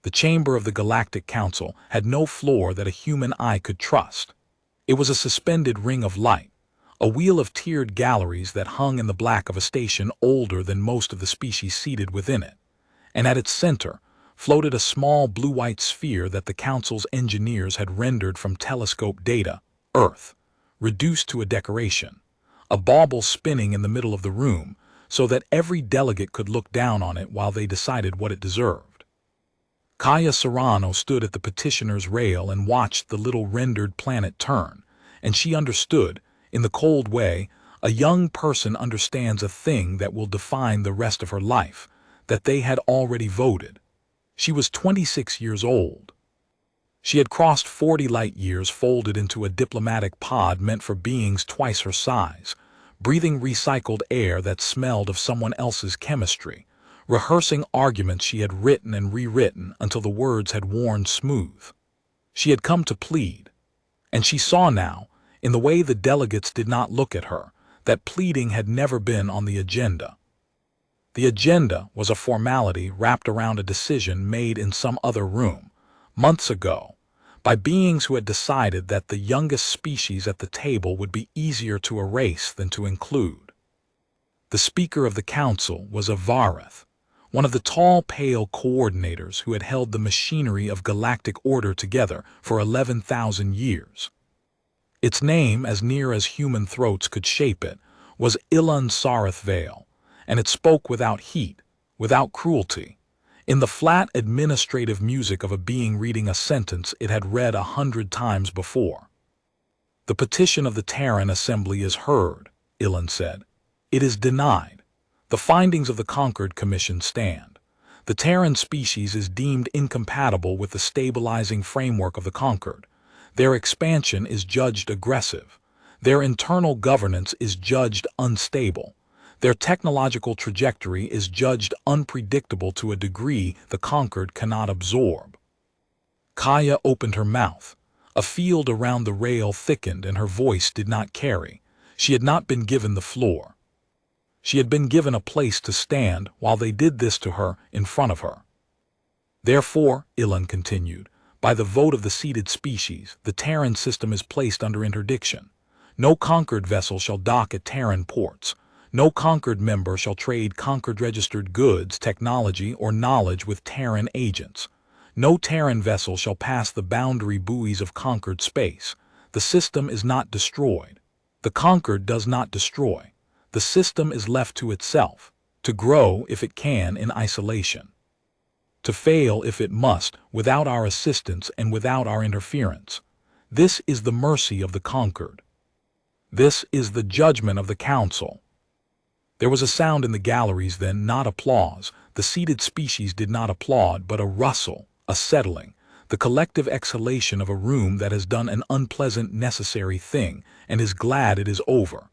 The chamber of the Galactic Council had no floor that a human eye could trust. It was a suspended ring of light, a wheel of tiered galleries that hung in the black of a station older than most of the species seated within it, and at its center floated a small blue-white sphere that the Council's engineers had rendered from telescope data, Earth, reduced to a decoration, a bauble spinning in the middle of the room so that every delegate could look down on it while they decided what it deserved. Kaya Serrano stood at the petitioner's rail and watched the little rendered planet turn, and she understood, in the cold way a young person understands a thing that will define the rest of her life, that they had already voted. She was 26 years old. She had crossed 40 light years folded into a diplomatic pod meant for beings twice her size, breathing recycled air that smelled of someone else's chemistry, rehearsing arguments she had written and rewritten until the words had worn smooth. She had come to plead, and she saw now, in the way the delegates did not look at her, that pleading had never been on the agenda. The agenda was a formality wrapped around a decision made in some other room, months ago, by beings who had decided that the youngest species at the table would be easier to erase than to include. The Speaker of the Council was a Vareth, one of the tall, pale coordinators who had held the machinery of galactic order together for 11,000 years. Its name, as near as human throats could shape it, was Ilan Sareth Vale, and it spoke without heat, without cruelty, in the flat administrative music of a being reading a sentence it had read 100 times before. The petition of the Terran Assembly is heard, Ilan said. It is denied. The findings of the Conquered Commission stand. The Terran species is deemed incompatible with the stabilizing framework of the Conquered. Their expansion is judged aggressive. Their internal governance is judged unstable. Their technological trajectory is judged unpredictable to a degree the Conquered cannot absorb. Kaya opened her mouth. A field around the rail thickened and her voice did not carry. She had not been given the floor. She had been given a place to stand while they did this to her in front of her. Therefore, Ilan continued, by the vote of the seated species, the Terran system is placed under interdiction. No Conquered vessel shall dock at Terran ports. No Conquered member shall trade Conquered-registered goods, technology, or knowledge with Terran agents. No Terran vessel shall pass the boundary buoys of Conquered space. The system is not destroyed. The Conquered does not destroy. The system is left to itself, to grow if it can in isolation, to fail if it must without our assistance and without our interference. This is the mercy of the Conquered. This is the judgment of the Council. There was a sound in the galleries then, not applause. The seated species did not applaud, but a rustle, a settling, the collective exhalation of a room that has done an unpleasant, necessary thing and is glad it is over.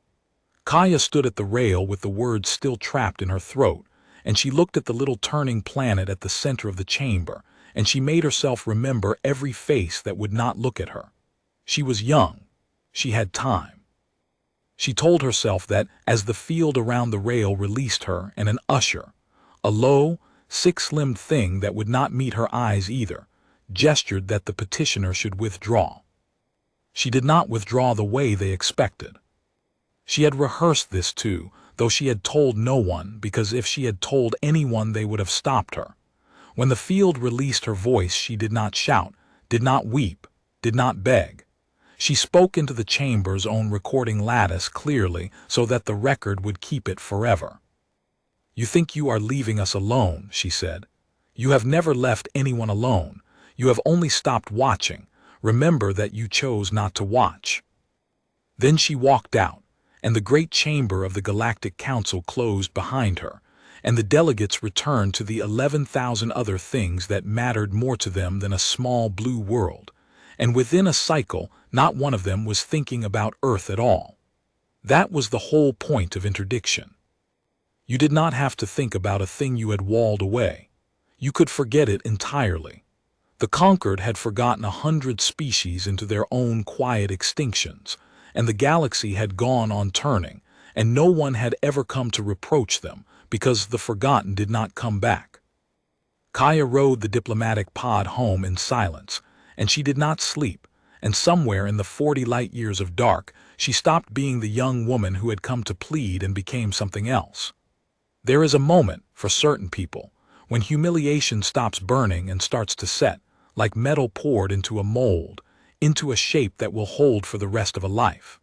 Kaya stood at the rail with the words still trapped in her throat, and she looked at the little turning planet at the center of the chamber, and she made herself remember every face that would not look at her. She was young. She had time. She told herself that as the field around the rail released her and an usher, a low, six-limbed thing that would not meet her eyes either, gestured that the petitioner should withdraw. She did not withdraw the way they expected. She had rehearsed this too, though she had told no one, because if she had told anyone they would have stopped her. When the field released her voice, she did not shout, did not weep, did not beg. She spoke into the chamber's own recording lattice clearly so that the record would keep it forever. You think you are leaving us alone, she said. You have never left anyone alone. You have only stopped watching. Remember that you chose not to watch. Then she walked out, and the great chamber of the Galactic Council closed behind her, and the delegates returned to the 11,000 other things that mattered more to them than a small blue world. And within a cycle, not one of them was thinking about Earth at all. That was the whole point of interdiction. You did not have to think about a thing you had walled away. You could forget it entirely. The Conquered had forgotten 100 species into their own quiet extinctions, and the galaxy had gone on turning, and no one had ever come to reproach them, because the forgotten did not come back. Kaya rode the diplomatic pod home in silence, and she did not sleep, and somewhere in the 40 light years of dark, she stopped being the young woman who had come to plead and became something else. There is a moment, for certain people, when humiliation stops burning and starts to set, like metal poured into a mold, into a shape that will hold for the rest of a life.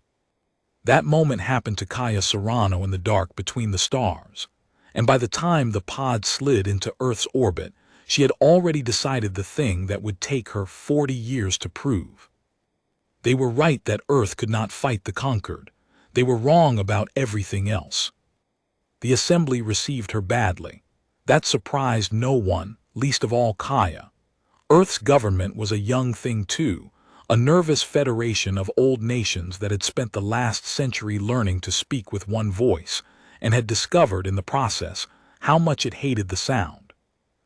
That moment happened to Kaya Serrano in the dark between the stars, and by the time the pod slid into Earth's orbit, she had already decided the thing that would take her 40 years to prove. They were right that Earth could not fight the conquered. They were wrong about everything else. The assembly received her badly. That surprised no one, least of all Kaya. Earth's government was a young thing too, a nervous federation of old nations that had spent the last century learning to speak with one voice, and had discovered in the process how much it hated the sound.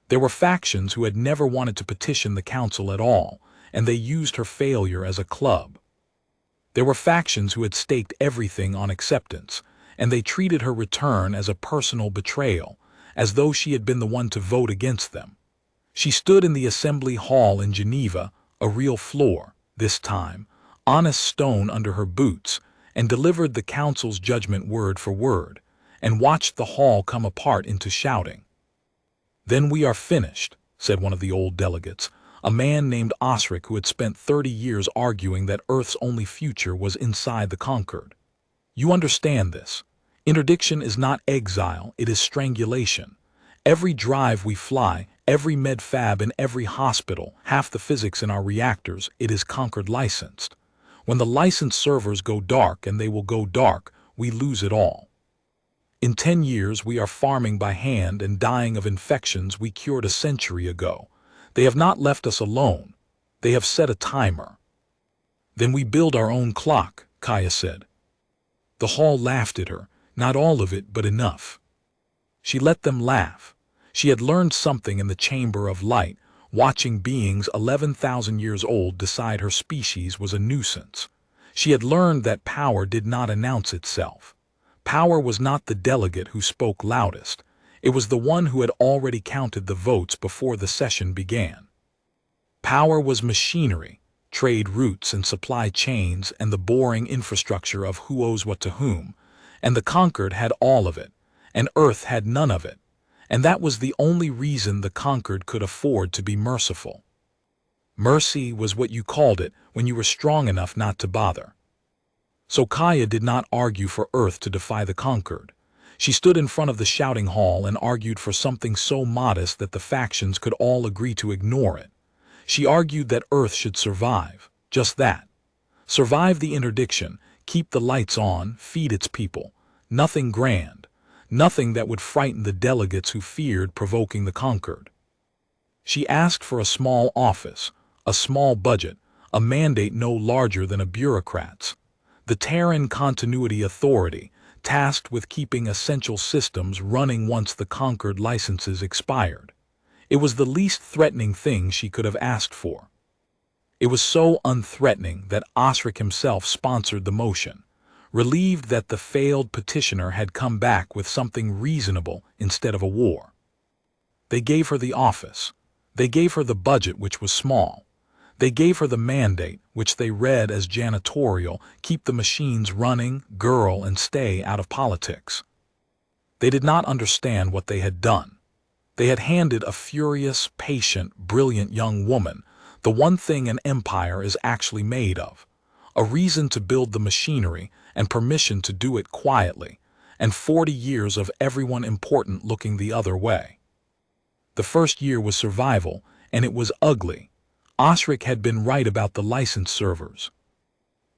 There were factions who had never wanted to petition the council at all, and they used her failure as a club. There were factions who had staked everything on acceptance, and they treated her return as a personal betrayal, as though she had been the one to vote against them. She stood in the assembly hall in Geneva, a real floor, this time, honest stone under her boots, and delivered the council's judgment word for word, and watched the hall come apart into shouting. "Then we are finished," said one of the old delegates, a man named Osric who had spent 30 years arguing that Earth's only future was inside the conquered. "You understand this. Interdiction is not exile, it is strangulation. Every drive we fly, every medfab in every hospital, half the physics in our reactors, it is conquered licensed. When the licensed servers go dark, and they will go dark, we lose it all. In 10 years we are farming by hand and dying of infections we cured a century ago. They have not left us alone. They have set a timer." "Then we build our own clock," Kaya said. The hall laughed at her, not all of it, but enough. She let them laugh. She had learned something in the chamber of light, watching beings 11,000 years old decide her species was a nuisance. She had learned that power did not announce itself. Power was not the delegate who spoke loudest. It was the one who had already counted the votes before the session began. Power was machinery, trade routes and supply chains and the boring infrastructure of who owes what to whom, and the conquered had all of it, and Earth had none of it, and that was the only reason the conquered could afford to be merciful. Mercy was what you called it when you were strong enough not to bother. So Kaya did not argue for Earth to defy the conquered. She stood in front of the shouting hall and argued for something so modest that the factions could all agree to ignore it. She argued that Earth should survive, just that. Survive the interdiction, keep the lights on, feed its people. Nothing grand, nothing that would frighten the delegates who feared provoking the conquered. She asked for a small office, a small budget, a mandate no larger than a bureaucrat's. The Terran Continuity Authority, tasked with keeping essential systems running once the conquered licenses expired. It was the least threatening thing she could have asked for. It was so unthreatening that Osric himself sponsored the motion, relieved that the failed petitioner had come back with something reasonable instead of a war. They gave her the office. They gave her the budget, which was small. They gave her the mandate, which they read as janitorial, keep the machines running, girl, and stay out of politics. They did not understand what they had done. They had handed a furious, patient, brilliant young woman the one thing an empire is actually made of, a reason to build the machinery and permission to do it quietly, and 40 years of everyone important looking the other way. The first year was survival, and it was ugly. Osric had been right about the licensed servers.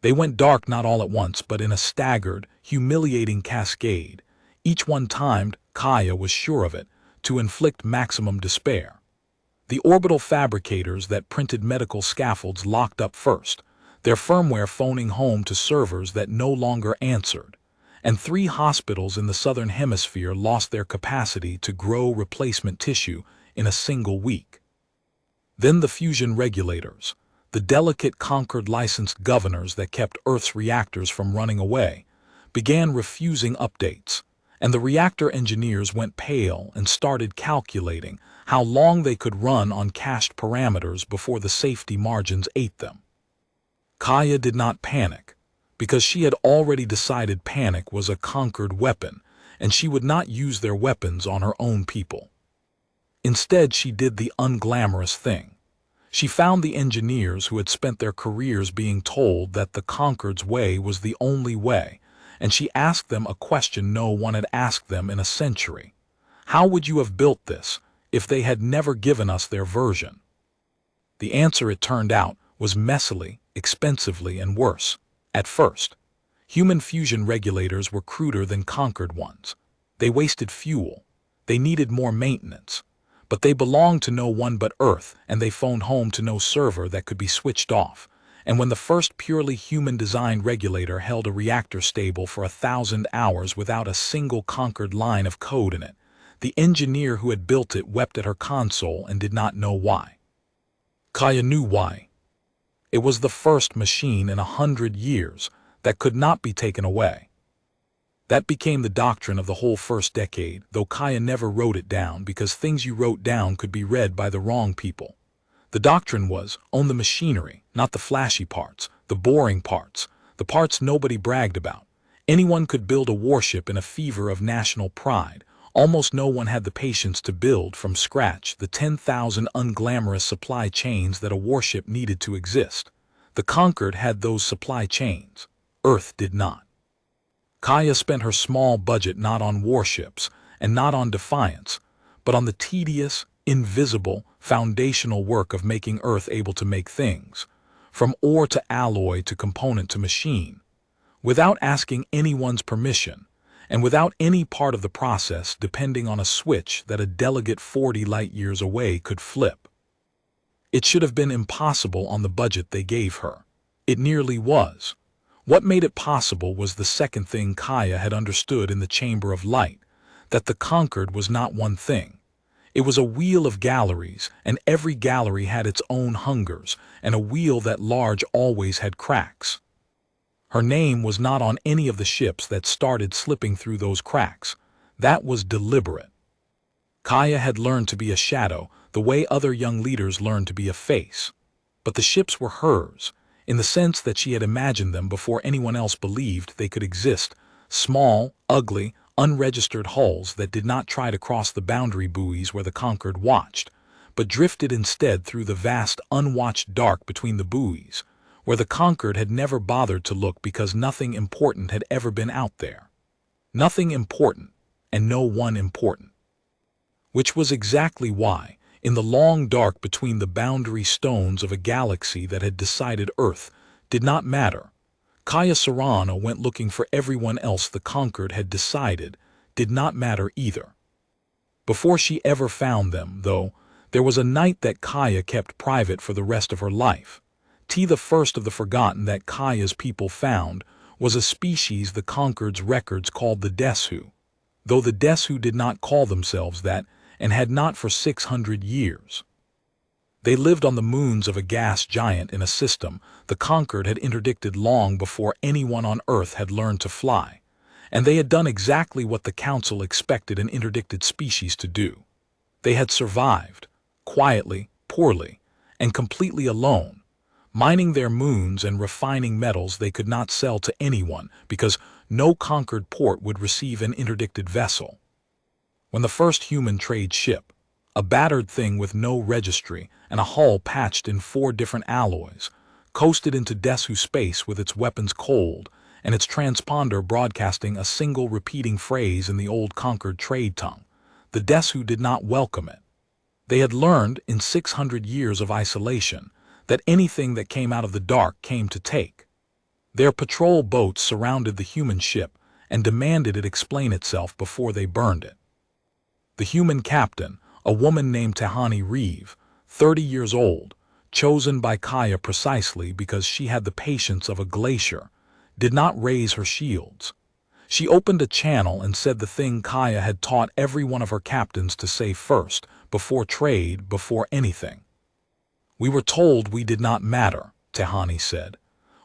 They went dark not all at once, but in a staggered, humiliating cascade, each one timed, Kaya was sure of it, to inflict maximum despair. The orbital fabricators that printed medical scaffolds locked up first, their firmware phoning home to servers that no longer answered, and 3 hospitals in the southern hemisphere lost their capacity to grow replacement tissue in a single week. Then the fusion regulators, the delicate conquered licensed governors that kept Earth's reactors from running away, began refusing updates, and the reactor engineers went pale and started calculating how long they could run on cached parameters before the safety margins ate them. Kaya did not panic, because she had already decided panic was a conquered weapon, and she would not use their weapons on her own people. Instead, she did the unglamorous thing. She found the engineers who had spent their careers being told that the conquered's way was the only way, and she asked them a question no one had asked them in a century. How would you have built this if they had never given us their version? The answer, it turned out, was messily, expensively, and worse. At first, human fusion regulators were cruder than conquered ones. They wasted fuel. They needed more maintenance. But they belonged to no one but Earth, and they phoned home to no server that could be switched off. And when the first purely human-designed regulator held a reactor stable for 1,000 hours without a single conquered line of code in it, the engineer who had built it wept at her console and did not know why. Kaya knew why. It was the first machine in 100 years that could not be taken away. That became the doctrine of the whole first decade, though Kaya never wrote it down because things you wrote down could be read by the wrong people. The doctrine was, own the machinery, not the flashy parts, the boring parts, the parts nobody bragged about. Anyone could build a warship in a fever of national pride. Almost no one had the patience to build from scratch the 10,000 unglamorous supply chains that a warship needed to exist. The conquered had those supply chains. Earth did not. Kaya spent her small budget not on warships and not on defiance, but on the tedious, invisible, foundational work of making Earth able to make things, from ore to alloy to component to machine, without asking anyone's permission, and without any part of the process depending on a switch that a delegate 40 light-years away could flip. It should have been impossible on the budget they gave her. It nearly was. What made it possible was the second thing Kaya had understood in the Chamber of Light, that the conquered was not one thing. It was a wheel of galleries, and every gallery had its own hungers, and a wheel that large always had cracks. Her name was not on any of the ships that started slipping through those cracks. That was deliberate. Kaya had learned to be a shadow the way other young leaders learned to be a face. But the ships were hers, in the sense that she had imagined them before anyone else believed they could exist, small, ugly, unregistered hulls that did not try to cross the boundary buoys where the conquered watched, but drifted instead through the vast unwatched dark between the buoys, where the conquered had never bothered to look because nothing important had ever been out there. Nothing important, and no one important. Which was exactly why, in the long dark between the boundary stones of a galaxy that had decided Earth did not matter, Kaya Serrano went looking for everyone else the conquered had decided did not matter either. Before she ever found them, though, there was a night that Kaya kept private for the rest of her life. The first of the forgotten that Kaya's people found was a species the conquered's records called the Desu, though the Desu did not call themselves that, and had not for 600 years. They lived on the moons of a gas giant in a system the conquered had interdicted long before anyone on Earth had learned to fly, and they had done exactly what the Council expected an interdicted species to do. They had survived, quietly, poorly, and completely alone, mining their moons and refining metals they could not sell to anyone because no conquered port would receive an interdicted vessel. When the first human trade ship, a battered thing with no registry and a hull patched in 4 different alloys, coasted into Desu space with its weapons cold and its transponder broadcasting a single repeating phrase in the old conquered trade tongue, the Desu did not welcome it. They had learned in 600 years of isolation that anything that came out of the dark came to take. Their patrol boats surrounded the human ship and demanded it explain itself before they burned it. The human captain, a woman named Tahani Reeve, 30 years old, chosen by Kaya precisely because she had the patience of a glacier, did not raise her shields. She opened a channel and said the thing Kaya had taught every one of her captains to say first, before trade, before anything. "We were told we did not matter," Tahani said.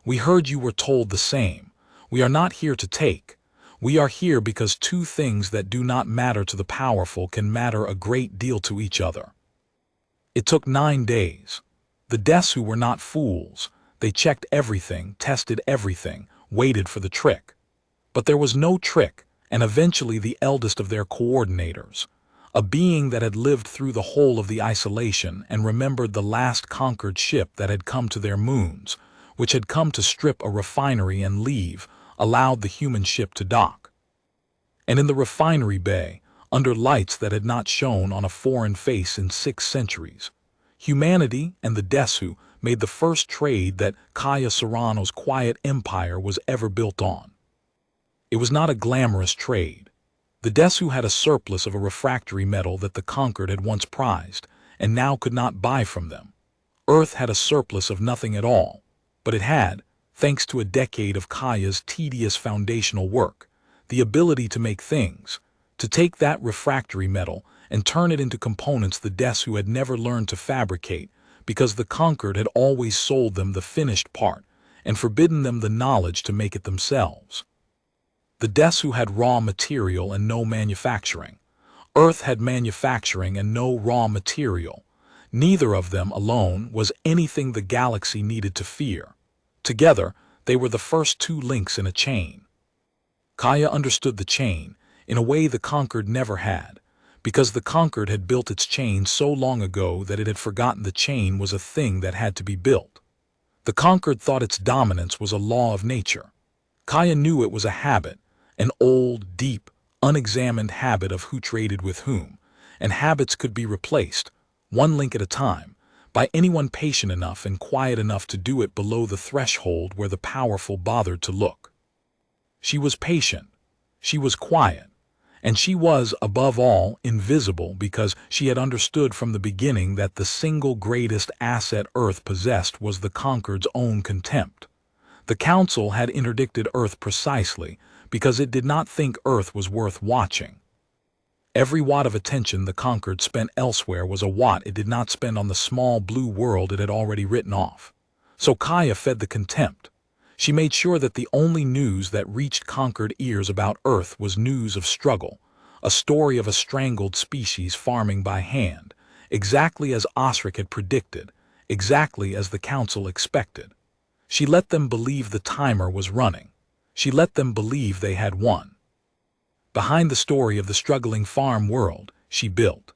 "We heard you were told the same. We are not here to take. We are here because two things that do not matter to the powerful can matter a great deal to each other. It took 9 days. The Desu were not fools. They checked everything, tested everything, waited for the trick. But there was no trick, and eventually the eldest of their coordinators, a being that had lived through the whole of the isolation and remembered the last conquered ship that had come to their moons, which had come to strip a refinery and leave, allowed the human ship to dock. And in the refinery bay, under lights that had not shone on a foreign face in 6 centuries, humanity and the Desu made the first trade that Kaya Serrano's quiet empire was ever built on. It was not a glamorous trade. The Desu had a surplus of a refractory metal that the conquered had once prized, and now could not buy from them. Earth had a surplus of nothing at all, but it had, thanks to a decade of Kaya's tedious foundational work, the ability to make things, to take that refractory metal and turn it into components the Desu had never learned to fabricate, because the conquered had always sold them the finished part and forbidden them the knowledge to make it themselves. The Desu had raw material and no manufacturing. Earth had manufacturing and no raw material. Neither of them alone was anything the galaxy needed to fear. Together, they were the first 2 links in a chain. Kaya understood the chain in a way the conquered never had, because the conquered had built its chain so long ago that it had forgotten the chain was a thing that had to be built. The conquered thought its dominance was a law of nature. Kaya knew it was a habit, an old, deep, unexamined habit of who traded with whom, and habits could be replaced, 1 link at a time, by anyone patient enough and quiet enough to do it below the threshold where the powerful bothered to look. She was patient, she was quiet, and she was, above all, invisible because she had understood from the beginning that the single greatest asset Earth possessed was the conquered's own contempt. The Council had interdicted Earth precisely because it did not think Earth was worth watching. Every watt of attention the conquered spent elsewhere was a watt it did not spend on the small blue world it had already written off. So Kaya fed the contempt. She made sure that the only news that reached conquered ears about Earth was news of struggle, a story of a strangled species farming by hand, exactly as Osric had predicted, exactly as the Council expected. She let them believe the timer was running. She let them believe they had won. Behind the story of the struggling farm world, she built.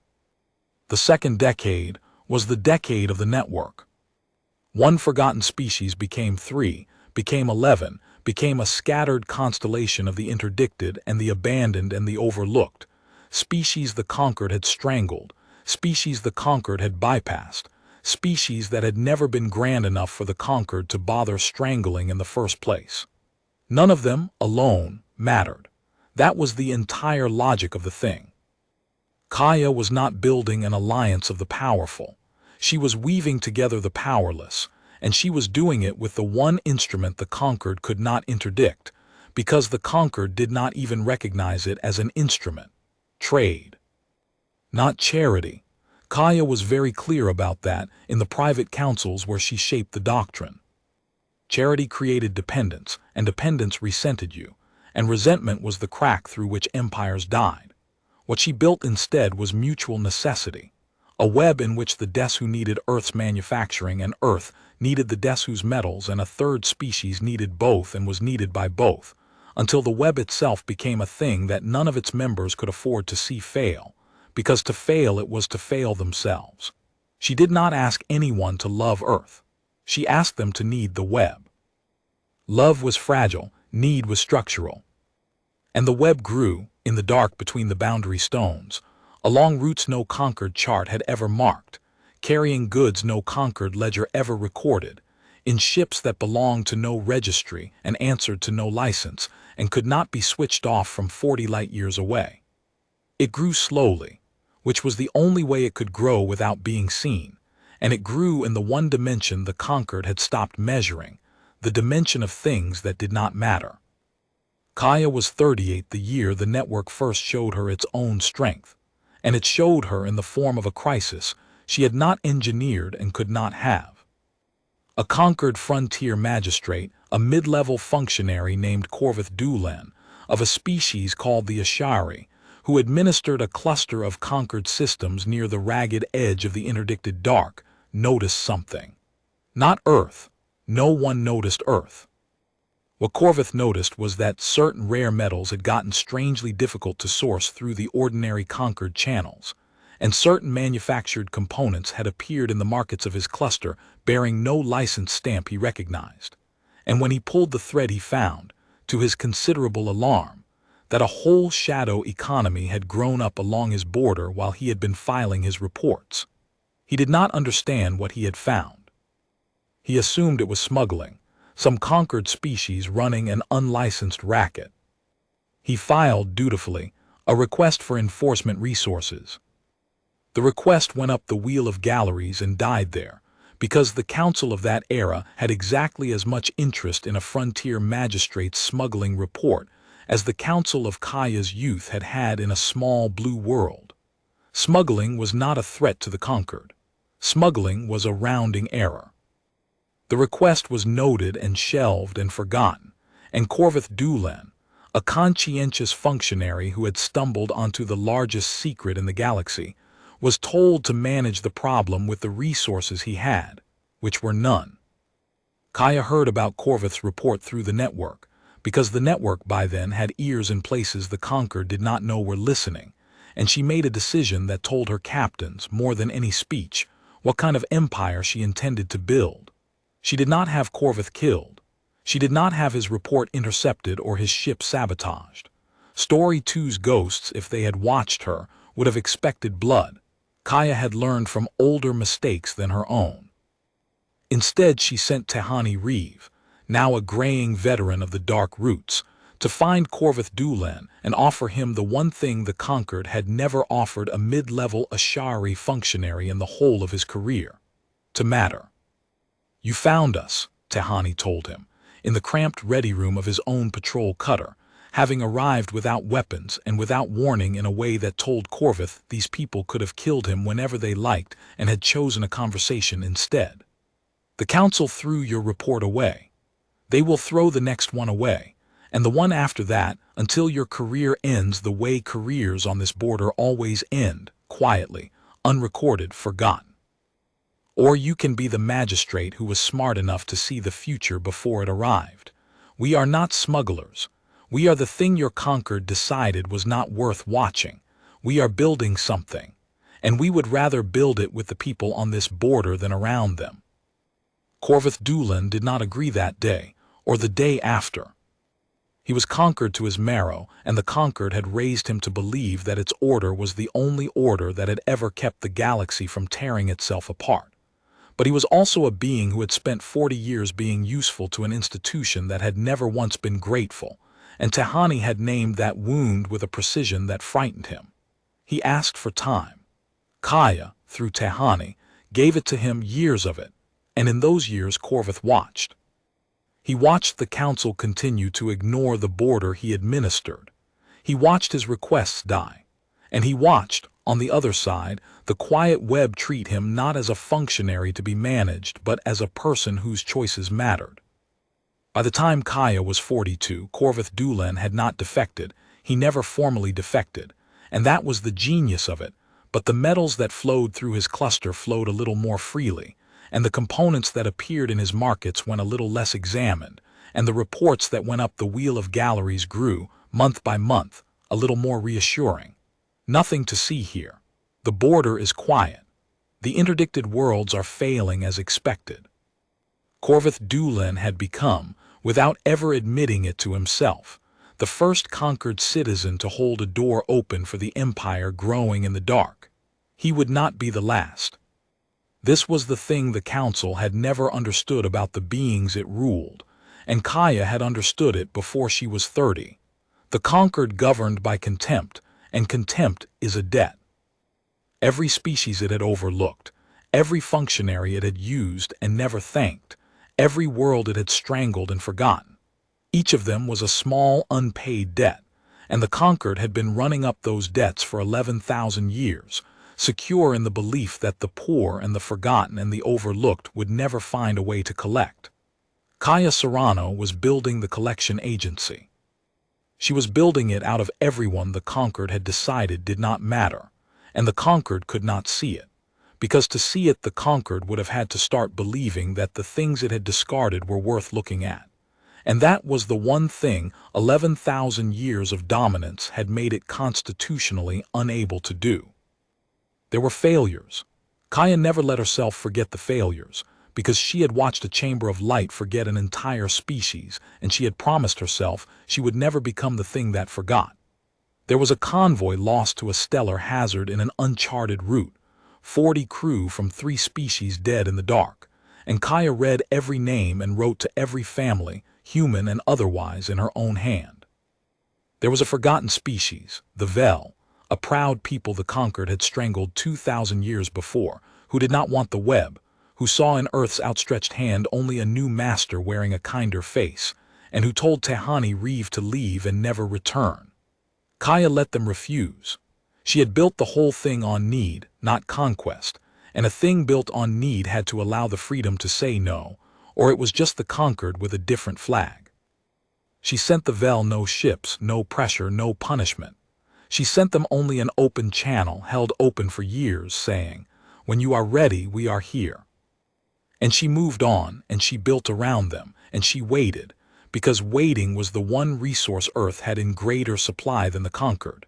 The second decade was the decade of the network. 1 forgotten species became 3, became 11, became a scattered constellation of the interdicted and the abandoned and the overlooked, species the conquered had strangled, species the conquered had bypassed, species that had never been grand enough for the conquered to bother strangling in the first place. None of them, alone, mattered. That was the entire logic of the thing. Kaya was not building an alliance of the powerful. She was weaving together the powerless, and she was doing it with the one instrument the conquered could not interdict, because the conquered did not even recognize it as an instrument. Trade. Not charity. Kaya was very clear about that in the private councils where she shaped the doctrine. Charity created dependence, and dependence resented you, and resentment was the crack through which empires died. What she built instead was mutual necessity, a web in which the Desu needed Earth's manufacturing and Earth needed the Desu's metals, and a third species needed both and was needed by both, until the web itself became a thing that none of its members could afford to see fail, because to fail it was to fail themselves. She did not ask anyone to love Earth. She asked them to need the web. Love was fragile, need was structural. And the web grew, in the dark between the boundary stones, along routes no conquered chart had ever marked, carrying goods no conquered ledger ever recorded, in ships that belonged to no registry and answered to no license, and could not be switched off from 40 light years away. It grew slowly, which was the only way it could grow without being seen, and it grew in the one dimension the conquered had stopped measuring, the dimension of things that did not matter. Kaya was 38 the year the network first showed her its own strength, and it showed her in the form of a crisis she had not engineered and could not have. A conquered frontier magistrate, a mid-level functionary named Corvith Dulan, of a species called the Ashari, who administered a cluster of conquered systems near the ragged edge of the interdicted dark, noticed something. Not Earth. No one noticed Earth. What Corvith noticed was that certain rare metals had gotten strangely difficult to source through the ordinary conquered channels, and certain manufactured components had appeared in the markets of his cluster bearing no license stamp he recognized. And when he pulled the thread he found, to his considerable alarm, that a whole shadow economy had grown up along his border while he had been filing his reports. He did not understand what he had found. He assumed it was smuggling, some conquered species running an unlicensed racket. He filed dutifully a request for enforcement resources. The request went up the wheel of galleries and died there, because the council of that era had exactly as much interest in a frontier magistrate's smuggling report as the council of Kaya's youth had had in a small blue world. Smuggling was not a threat to the conquered. Smuggling was a rounding error. The request was noted and shelved and forgotten, and Corvith Doolan, a conscientious functionary who had stumbled onto the largest secret in the galaxy, was told to manage the problem with the resources he had, which were none. Kaya heard about Corvith's report through the network, because the network by then had ears in places the conquered did not know were listening, and she made a decision that told her captains, more than any speech, what kind of empire she intended to build. She did not have Corvith killed. She did not have his report intercepted or his ship sabotaged. Story 2's ghosts, if they had watched her, would have expected blood. Kaya had learned from older mistakes than her own. Instead, she sent Tehani Reeve, now a graying veteran of the dark roots, to find Corvith Doolan and offer him the one thing the conquered had never offered a mid-level Ashari functionary in the whole of his career: to matter. "You found us," Tehani told him, in the cramped ready room of his own patrol cutter, having arrived without weapons and without warning in a way that told Corvith these people could have killed him whenever they liked and had chosen a conversation instead. "The council threw your report away. They will throw the next one away, and the one after that, until your career ends the way careers on this border always end, quietly, unrecorded, forgotten. Or you can be the magistrate who was smart enough to see the future before it arrived. We are not smugglers. We are the thing your conquered decided was not worth watching. We are building something, and we would rather build it with the people on this border than around them." Corvith Doolan did not agree that day, or the day after. He was conquered to his marrow, and the conquered had raised him to believe that its order was the only order that had ever kept the galaxy from tearing itself apart. But he was also a being who had spent 40 years being useful to an institution that had never once been grateful, and Tehani had named that wound with a precision that frightened him. He asked for time. Kaya, through Tehani, gave it to him, years of it, and in those years Corvith watched. He watched the council continue to ignore the border he administered. He watched his requests die, and he watched, on the other side, the quiet web treat him not as a functionary to be managed, but as a person whose choices mattered. By the time Kaya was 42, Corvith Doolan had not defected. He never formally defected, and that was the genius of it, but the metals that flowed through his cluster flowed a little more freely, and the components that appeared in his markets went a little less examined, and the reports that went up the wheel of galleries grew, month by month, a little more reassuring. Nothing to see here. The border is quiet. The interdicted worlds are failing as expected. Corvith Doolan had become, without ever admitting it to himself, the first conquered citizen to hold a door open for the empire growing in the dark. He would not be the last. This was the thing the council had never understood about the beings it ruled, and Kaya had understood it before she was 30. The conquered governed by contempt, and contempt is a debt. Every species it had overlooked, every functionary it had used and never thanked, every world it had strangled and forgotten. Each of them was a small, unpaid debt, and the conquered had been running up those debts for 11,000 years, secure in the belief that the poor and the forgotten and the overlooked would never find a way to collect. Kaya Serrano was building the collection agency. She was building it out of everyone the conquered had decided did not matter, and the conquered could not see it, because to see it the conquered would have had to start believing that the things it had discarded were worth looking at. And that was the one thing 11,000 years of dominance had made it constitutionally unable to do. There were failures. Kaya never let herself forget the failures, because she had watched a chamber of light forget an entire species, and she had promised herself she would never become the thing that forgot. There was a convoy lost to a stellar hazard in an uncharted route, 40 crew from 3 species dead in the dark, and Kaya read every name and wrote to every family, human and otherwise, in her own hand. There was a forgotten species, the Vel, a proud people the conquered had strangled 2,000 years before, who did not want the web, who saw in Earth's outstretched hand only a new master wearing a kinder face, and who told Tehani Reeve to leave and never return. Kaya let them refuse. She had built the whole thing on need, not conquest, and a thing built on need had to allow the freedom to say no, or it was just the conquered with a different flag. She sent the Vel no ships, no pressure, no punishment. She sent them only an open channel held open for years, saying, "When you are ready, we are here." And she moved on, and she built around them, and she waited, because waiting was the one resource Earth had in greater supply than the conquered.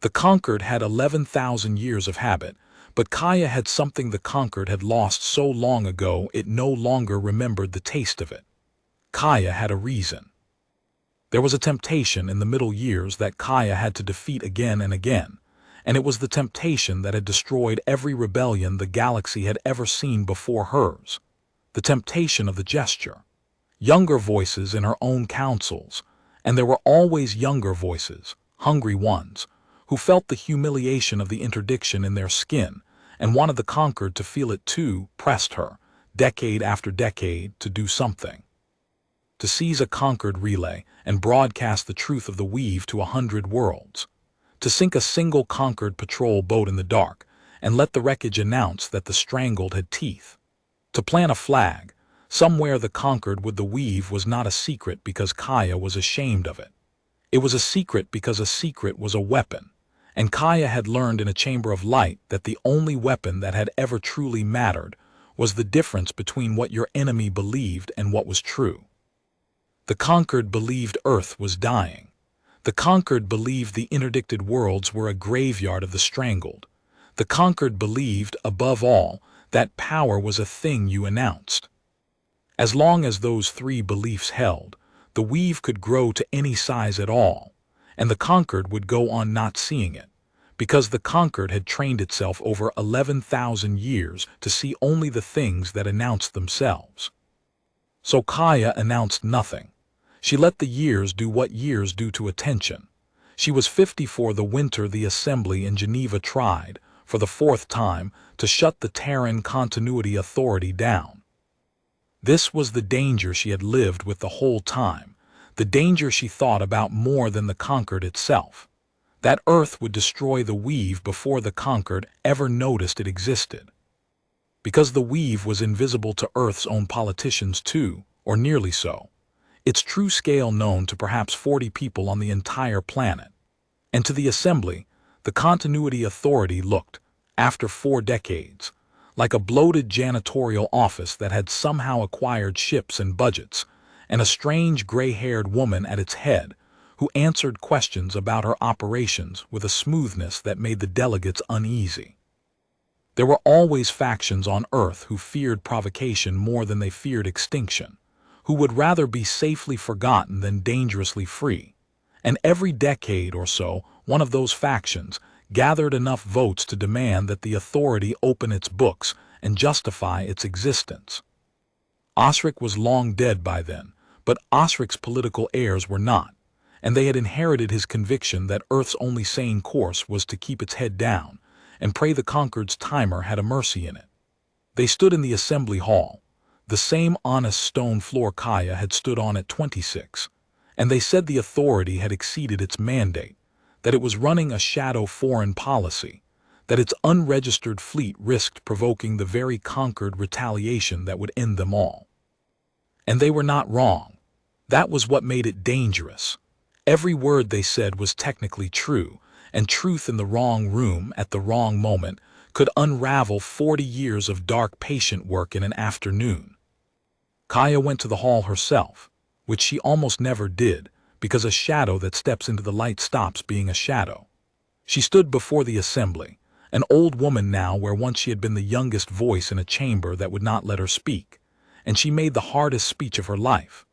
The conquered had 11,000 years of habit, but Kaya had something the conquered had lost so long ago it no longer remembered the taste of it. Kaya had a reason. There was a temptation in the middle years that Kaya had to defeat again and again, and it was the temptation that had destroyed every rebellion the galaxy had ever seen before hers. The temptation of the gesture. Younger voices in her own councils, and there were always younger voices, hungry ones, who felt the humiliation of the interdiction in their skin and wanted the conquered to feel it too, pressed her, decade after decade, to do something. To seize a conquered relay and broadcast the truth of the weave to 100 worlds. To sink a single conquered patrol boat in the dark and let the wreckage announce that the strangled had teeth. To plant a flag, somewhere the conquered with the weave was not a secret because Kaya was ashamed of it. It was a secret because a secret was a weapon, and Kaya had learned in a chamber of light that the only weapon that had ever truly mattered was the difference between what your enemy believed and what was true. The conquered believed Earth was dying. The conquered believed the interdicted worlds were a graveyard of the strangled. The conquered believed, above all, that power was a thing you announced. As long as those 3 beliefs held, the weave could grow to any size at all, and the conquered would go on not seeing it, because the conquered had trained itself over 11,000 years to see only the things that announced themselves. So Kaya announced nothing. She let the years do what years do to attention. She was 54 the winter the Assembly in Geneva tried, for the 4th time, to shut the Terran Continuity Authority down. This was the danger she had lived with the whole time, the danger she thought about more than the conquered itself. That Earth would destroy the weave before the conquered ever noticed it existed. Because the weave was invisible to Earth's own politicians too, or nearly so. Its true scale known to perhaps 40 people on the entire planet. And to the Assembly, the Continuity Authority looked, after 4 decades, like a bloated janitorial office that had somehow acquired ships and budgets, and a strange gray-haired woman at its head who answered questions about her operations with a smoothness that made the delegates uneasy. There were always factions on Earth who feared provocation more than they feared extinction, who would rather be safely forgotten than dangerously free, and every decade or so one of those factions gathered enough votes to demand that the authority open its books and justify its existence. Osric was long dead by then, but Osric's political heirs were not, and they had inherited his conviction that Earth's only sane course was to keep its head down and pray the conquered's timer had a mercy in it. They stood in the Assembly Hall, the same honest stone floor Kaya had stood on at 26, and they said the authority had exceeded its mandate, that it was running a shadow foreign policy, that its unregistered fleet risked provoking the very conquered retaliation that would end them all. And they were not wrong. That was what made it dangerous. Every word they said was technically true, and truth in the wrong room at the wrong moment could unravel 40 years of dark patient work in an afternoon. Kaya went to the hall herself, which she almost never did, because a shadow that steps into the light stops being a shadow. She stood before the assembly, an old woman now where once she had been the youngest voice in a chamber that would not let her speak, and she made the hardest speech of her life,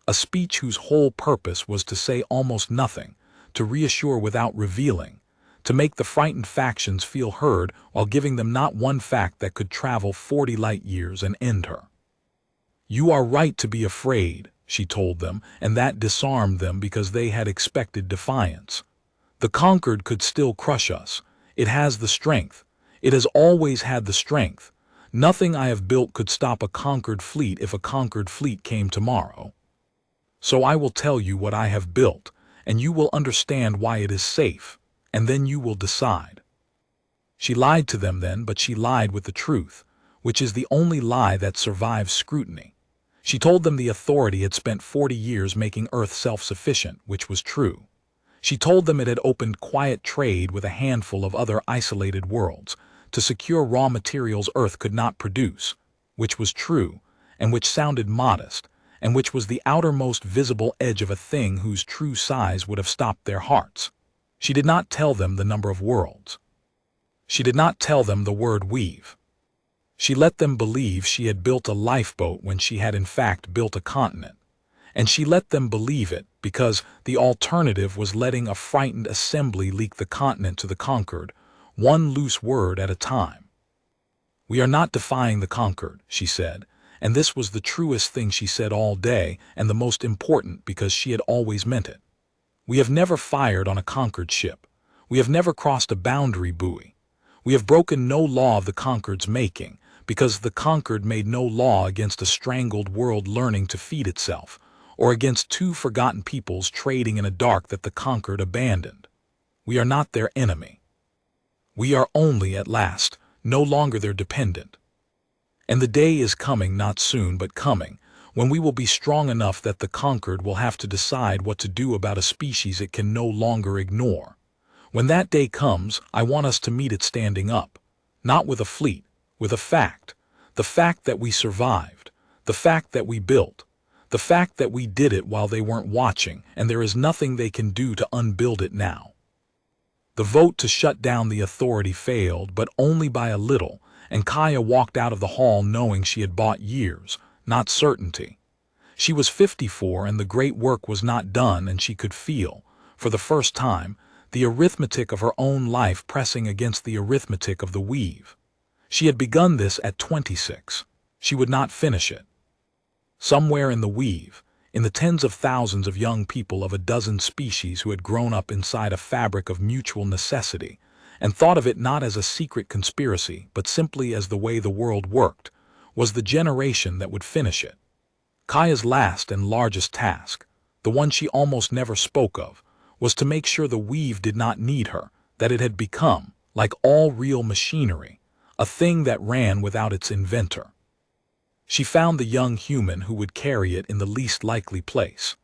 a speech whose whole purpose was to say almost nothing, to reassure without revealing, to make the frightened factions feel heard while giving them not one fact that could travel 40 light years and end her. "You are right to be afraid," she told them, and that disarmed them because they had expected defiance. "The conquered could still crush us. It has the strength. It has always had the strength. Nothing I have built could stop a conquered fleet if a conquered fleet came tomorrow. So I will tell you what I have built, and you will understand why it is safe, and then you will decide." She lied to them then, but she lied with the truth, which is the only lie that survives scrutiny. She told them the authority had spent 40 years making Earth self-sufficient, which was true. She told them it had opened quiet trade with a handful of other isolated worlds to secure raw materials Earth could not produce, which was true, and which sounded modest, and which was the outermost visible edge of a thing whose true size would have stopped their hearts. She did not tell them the number of worlds. She did not tell them the word weave. She let them believe she had built a lifeboat when she had in fact built a continent. And she let them believe it because the alternative was letting a frightened assembly leak the continent to the conquered, one loose word at a time. "We are not defying the conquered," she said, and this was the truest thing she said all day and the most important because she had always meant it. "We have never fired on a conquered ship. We have never crossed a boundary buoy. We have broken no law of the conquered's making, because the conquered made no law against a strangled world learning to feed itself, or against two forgotten peoples trading in a dark that the conquered abandoned. We are not their enemy. We are only, at last, no longer their dependent. And the day is coming, not soon, but coming, when we will be strong enough that the conquered will have to decide what to do about a species it can no longer ignore. When that day comes, I want us to meet it standing up, not with a fleet, with a fact, the fact that we survived, the fact that we built, the fact that we did it while they weren't watching, and there is nothing they can do to unbuild it now." The vote to shut down the authority failed, but only by a little, and Kaya walked out of the hall knowing she had bought years, not certainty. She was 54 and the great work was not done, and she could feel, for the first time, the arithmetic of her own life pressing against the arithmetic of the weave. She had begun this at 26. She would not finish it. Somewhere in the weave, in the tens of thousands of young people of a dozen species who had grown up inside a fabric of mutual necessity, and thought of it not as a secret conspiracy, but simply as the way the world worked, was the generation that would finish it. Kaya's last and largest task, the one she almost never spoke of, was to make sure the weave did not need her, that it had become, like all real machinery, a thing that ran without its inventor. She found the young human who would carry it in the least likely place,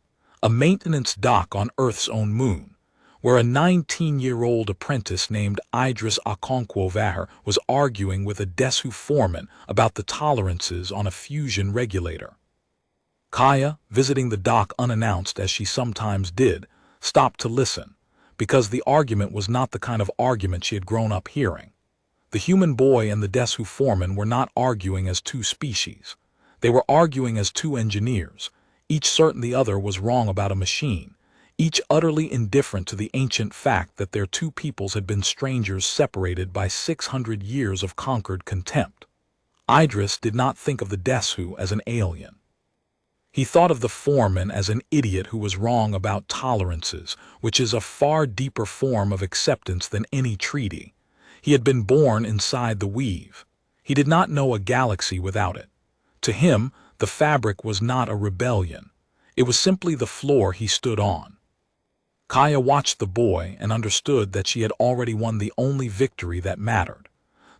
a maintenance dock on Earth's own moon, where a 19-year-old apprentice named Idris Okonkwo was arguing with a Desu foreman about the tolerances on a fusion regulator. Kaya, visiting the dock unannounced as she sometimes did, stopped to listen, because the argument was not the kind of argument she had grown up hearing. The human boy and the Desu foreman were not arguing as two species. They were arguing as two engineers, each certain the other was wrong about a machine, each utterly indifferent to the ancient fact that their two peoples had been strangers separated by 600 years of conquered contempt. Idris did not think of the Desu as an alien. He thought of the foreman as an idiot who was wrong about tolerances, which is a far deeper form of acceptance than any treaty. He had been born inside the weave. He did not know a galaxy without it. To him, the fabric was not a rebellion. It was simply the floor he stood on. Kaya watched the boy and understood that she had already won the only victory that mattered.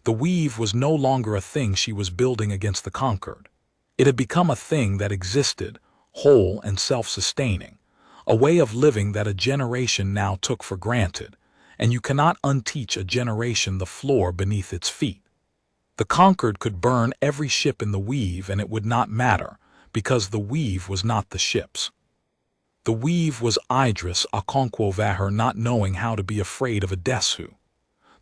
The weave was no longer a thing she was building against the conquered. It had become a thing that existed, whole and self-sustaining, a way of living that a generation now took for granted, and you cannot unteach a generation the floor beneath its feet. The conquered could burn every ship in the weave and it would not matter, because the weave was not the ships. The weave was Idris Okonkwo not knowing how to be afraid of a Desu.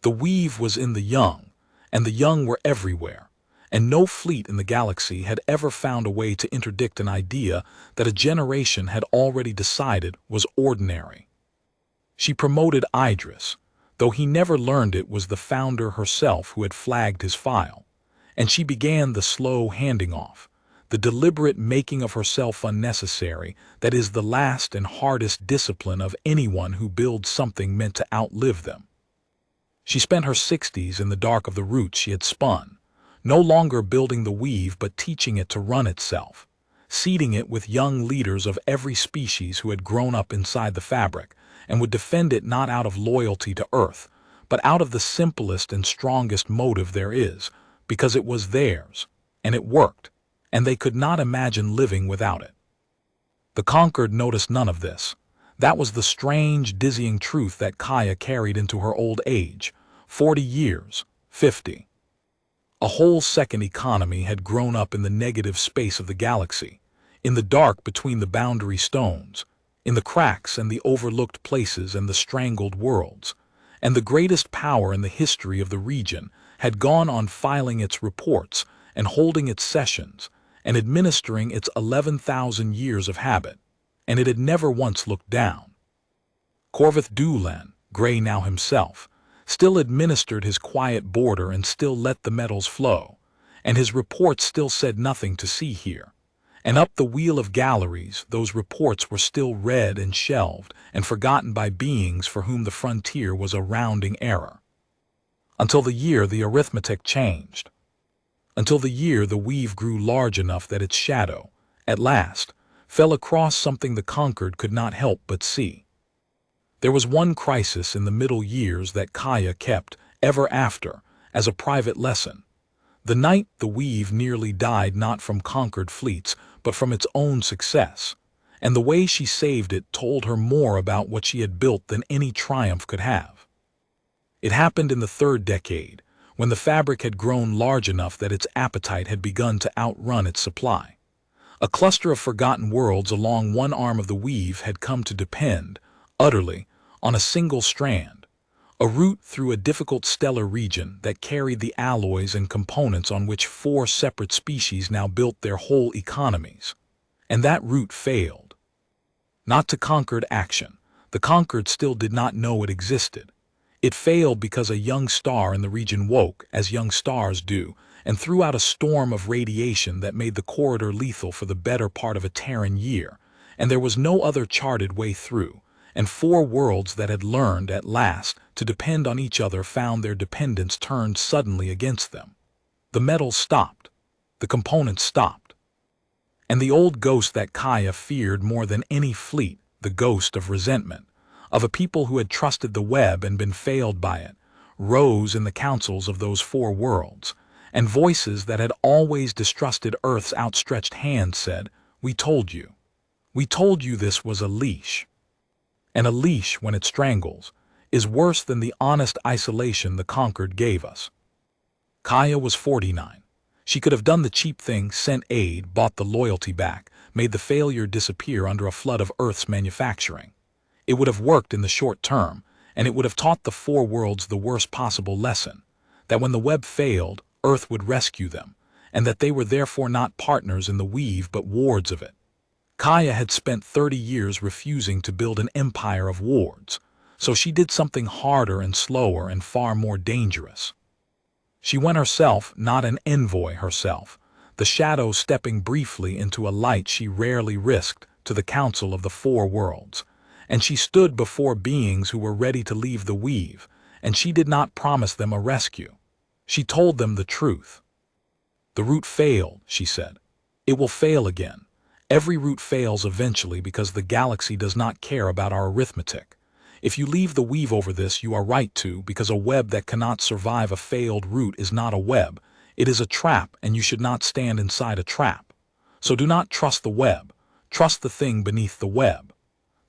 The weave was in the young, and the young were everywhere, and no fleet in the galaxy had ever found a way to interdict an idea that a generation had already decided was ordinary. She promoted Idris, though he never learned it was the founder herself who had flagged his file, and she began the slow handing off, the deliberate making of herself unnecessary that is the last and hardest discipline of anyone who builds something meant to outlive them. She spent her 60s in the dark of the roots she had spun, no longer building the weave but teaching it to run itself, seeding it with young leaders of every species who had grown up inside the fabric and would defend it not out of loyalty to Earth, but out of the simplest and strongest motive there is, because it was theirs, and it worked, and they could not imagine living without it. The conquered noticed none of this. That was the strange, dizzying truth that Kaya carried into her old age, 40 years, 50. A whole second economy had grown up in the negative space of the galaxy, in the dark between the boundary stones, in the cracks and the overlooked places and the strangled worlds, and the greatest power in the history of the region had gone on filing its reports and holding its sessions and administering its 11,000 years of habit, and it had never once looked down. Corvith Dulan, gray now himself, still administered his quiet border and still let the metals flow, and his reports still said nothing to see here. And up the wheel of galleries, those reports were still read and shelved and forgotten by beings for whom the frontier was a rounding error. Until the year the arithmetic changed. Until the year the weave grew large enough that its shadow, at last, fell across something the conquered could not help but see. There was one crisis in the middle years that Kaya kept, ever after, as a private lesson. The night the weave nearly died not from conquered fleets, but from its own success, and the way she saved it told her more about what she had built than any triumph could have. It happened in the third decade, when the fabric had grown large enough that its appetite had begun to outrun its supply. A cluster of forgotten worlds along one arm of the weave had come to depend, utterly, on a single strand, a route through a difficult stellar region that carried the alloys and components on which 4 separate species now built their whole economies. And that route failed. Not to conquered action. The conquered still did not know it existed. It failed because a young star in the region woke, as young stars do, and threw out a storm of radiation that made the corridor lethal for the better part of a Terran year, and there was no other charted way through, and 4 worlds that had learned, at last, to depend on each other found their dependence turned suddenly against them. The metals stopped. The components stopped. And the old ghost that Kaya feared more than any fleet, the ghost of resentment, of a people who had trusted the web and been failed by it, rose in the councils of those 4 worlds, and voices that had always distrusted Earth's outstretched hand said, "We told you. We told you this was a leash." And a leash, when it strangles, is worse than the honest isolation the conquered gave us. Kaya was 49. She could have done the cheap thing, sent aid, bought the loyalty back, made the failure disappear under a flood of Earth's manufacturing. It would have worked in the short term, and it would have taught the 4 worlds the worst possible lesson, that when the web failed, Earth would rescue them, and that they were therefore not partners in the weave but wards of it. Kaya had spent 30 years refusing to build an empire of wards, so she did something harder and slower and far more dangerous. She went herself, not an envoy herself, the shadow stepping briefly into a light she rarely risked, to the council of the 4 worlds, and she stood before beings who were ready to leave the weave, and she did not promise them a rescue. She told them the truth. The route failed, she said. It will fail again. Every route fails eventually because the galaxy does not care about our arithmetic. If you leave the weave over this, you are right to, because a web that cannot survive a failed route is not a web. It is a trap, and you should not stand inside a trap. So do not trust the web. Trust the thing beneath the web.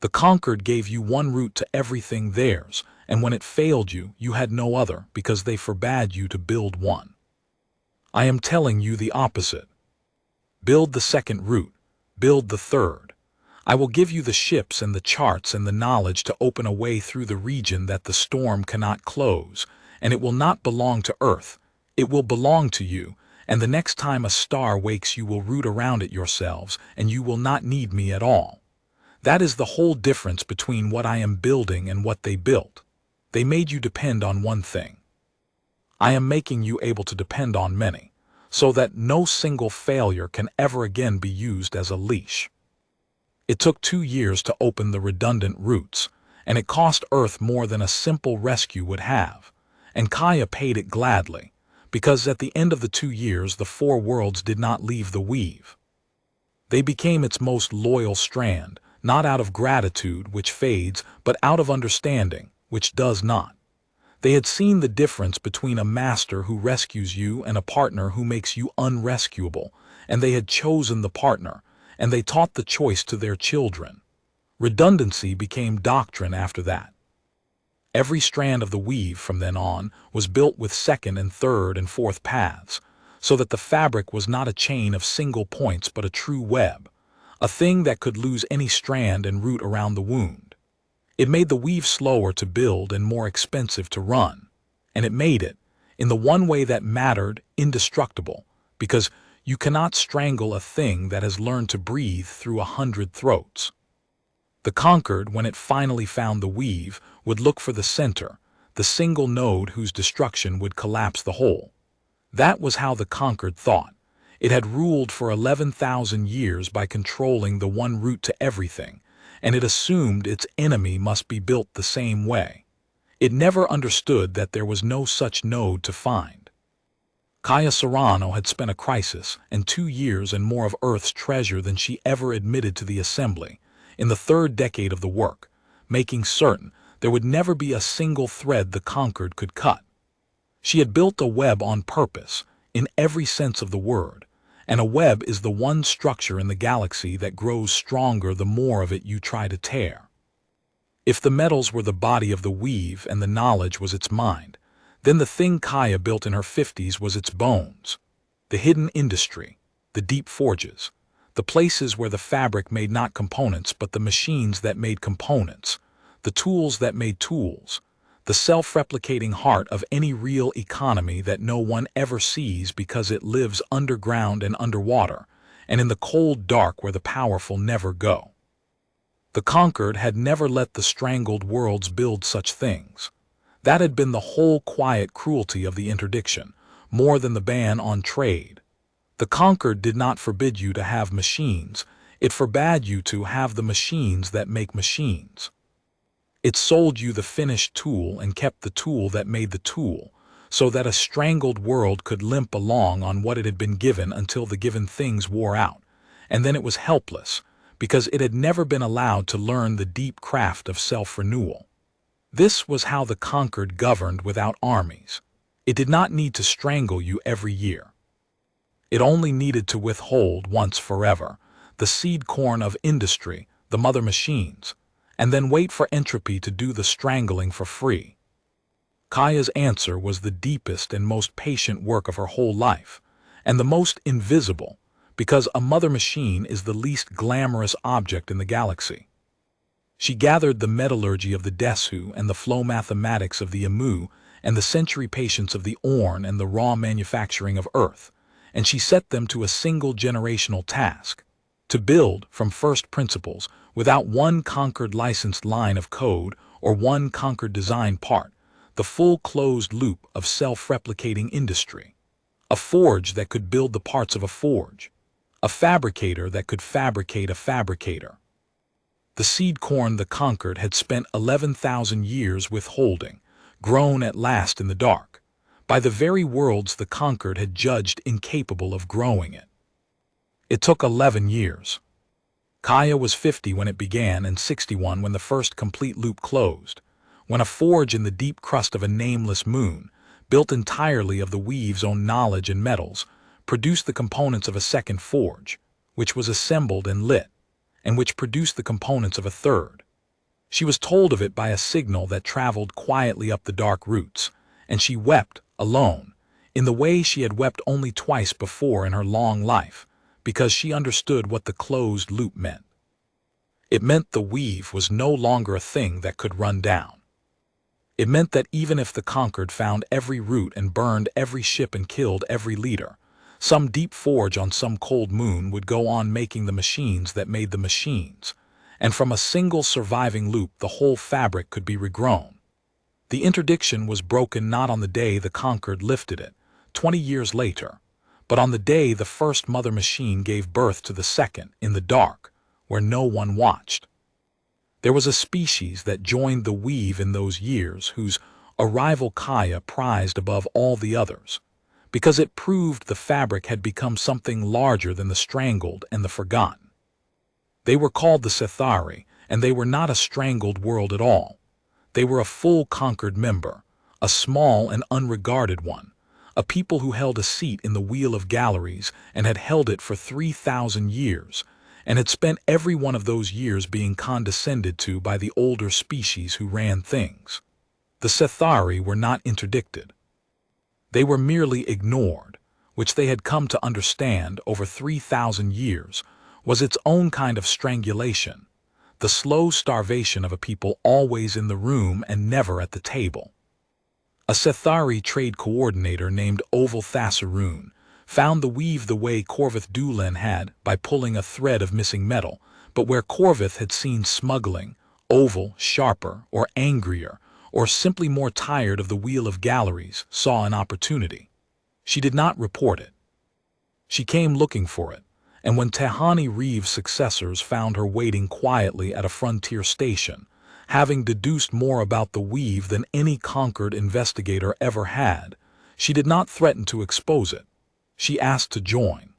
The conquered gave you one route to everything theirs, and when it failed you, you had no other because they forbade you to build one. I am telling you the opposite. Build the second route, build the third. I will give you the ships and the charts and the knowledge to open a way through the region that the storm cannot close, and it will not belong to Earth. It will belong to you, and the next time a star wakes you will root around it yourselves, and you will not need me at all. That is the whole difference between what I am building and what they built. They made you depend on one thing. I am making you able to depend on many, so that no single failure can ever again be used as a leash. It took 2 years to open the redundant routes, and it cost Earth more than a simple rescue would have, and Kaya paid it gladly, because at the end of the 2 years the 4 worlds did not leave the weave. They became its most loyal strand, not out of gratitude, which fades, but out of understanding, which does not. They had seen the difference between a master who rescues you and a partner who makes you unrescuable, and they had chosen the partner, and they taught the choice to their children. Redundancy became doctrine after that. Every strand of the weave from then on was built with second and third and fourth paths, so that the fabric was not a chain of single points but a true web, a thing that could lose any strand and root around the wound. It made the weave slower to build and more expensive to run, and it made it, in the one way that mattered, indestructible, because you cannot strangle a thing that has learned to breathe through 100 throats. The conquered, when it finally found the weave, would look for the center, the single node whose destruction would collapse the whole. That was how the conquered thought. It had ruled for 11,000 years by controlling the one route to everything, and it assumed its enemy must be built the same way. It never understood that there was no such node to find. Kaya Serrano had spent a crisis and 2 years and more of Earth's treasure than she ever admitted to the Assembly, in the 3rd decade of the work, making certain there would never be a single thread the conquered could cut. She had built a web on purpose, in every sense of the word, and a web is the one structure in the galaxy that grows stronger the more of it you try to tear. If the metals were the body of the weave and the knowledge was its mind, then the thing Kaya built in her 50s was its bones. The hidden industry, the deep forges, the places where the fabric made not components but the machines that made components, the tools that made tools, the self-replicating heart of any real economy that no one ever sees because it lives underground and underwater, and in the cold dark where the powerful never go. The conquered had never let the strangled worlds build such things. That had been the whole quiet cruelty of the interdiction, more than the ban on trade. The conquered did not forbid you to have machines, it forbade you to have the machines that make machines. It sold you the finished tool and kept the tool that made the tool, so that a strangled world could limp along on what it had been given until the given things wore out, and then it was helpless, because it had never been allowed to learn the deep craft of self-renewal. This was how the conquered governed without armies. It did not need to strangle you every year. It only needed to withhold once forever the seed corn of industry, the mother machines, and then wait for entropy to do the strangling for free. Kaya's answer was the deepest and most patient work of her whole life, and the most invisible, because a mother machine is the least glamorous object in the galaxy. She gathered the metallurgy of the Desu and the flow mathematics of the Amu and the century patience of the Orn and the raw manufacturing of Earth, and she set them to a single generational task, to build from first principles without one conquered licensed line of code or one conquered design part, the full closed loop of self-replicating industry. A forge that could build the parts of a forge. A fabricator that could fabricate a fabricator. The seed corn the conquered had spent 11,000 years withholding, grown at last in the dark, by the very worlds the conquered had judged incapable of growing it. It took 11 years. Kaya was 50 when it began and 61 when the first complete loop closed, when a forge in the deep crust of a nameless moon, built entirely of the weave's own knowledge and metals, produced the components of a second forge, which was assembled and lit, and which produced the components of a third, She was told of it by a signal that traveled quietly up the dark routes, and she wept, alone, in the way she had wept only twice before in her long life, because she understood what the closed loop meant. It meant the weave was no longer a thing that could run down. It meant that even if the conquered found every route and burned every ship and killed every leader, some deep forge on some cold moon would go on making the machines that made the machines, and from a single surviving loop the whole fabric could be regrown. The interdiction was broken not on the day the conquered lifted it, 20 years later, but on the day the first mother machine gave birth to the second, in the dark, where no one watched. There was a species that joined the weave in those years whose arrival Kaya prized above all the others, because it proved the fabric had become something larger than the strangled and the forgotten. They were called the Sethari, and they were not a strangled world at all. They were a full conquered member, a small and unregarded one, a people who held a seat in the wheel of galleries and had held it for 3,000 years, and had spent every one of those years being condescended to by the older species who ran things. The Sethari were not interdicted. They were merely ignored, which they had come to understand over 3,000 years was its own kind of strangulation, the slow starvation of a people always in the room and never at the table. A Sethari trade coordinator named Oval Thassaroon found the weave the way Corvith Doolan had by pulling a thread of missing metal, but where Corvith had seen smuggling, Oval, sharper or angrier, or simply more tired of the wheel of galleries, saw an opportunity. She did not report it. She came looking for it, and when Tehani Reeves' successors found her waiting quietly at a frontier station, having deduced more about the weave than any conquered investigator ever had, she did not threaten to expose it. She asked to join.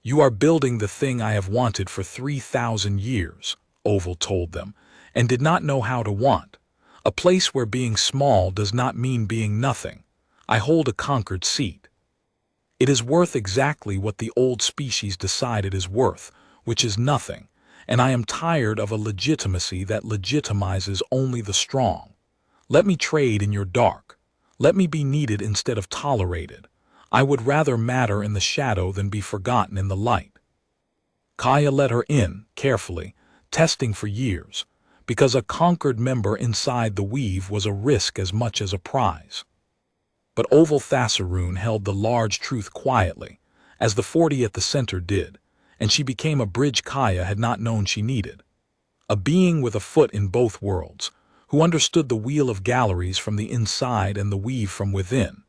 "You are building the thing I have wanted for 3,000 years, Oval told them, and did not know how to want. A place where being small does not mean being nothing. I hold a conquered seat. It is worth exactly what the old species decide it is worth, which is nothing, and I am tired of a legitimacy that legitimizes only the strong. Let me trade in your dark. Let me be needed instead of tolerated. I would rather matter in the shadow than be forgotten in the light." Kaya let her in, carefully, testing for years, because a conquered member inside the weave was a risk as much as a prize. But Oval Thassaroon held the large truth quietly, as the 40 at the center did, and she became a bridge Kaya had not known she needed. A being with a foot in both worlds, who understood the wheel of galleries from the inside and the weave from within,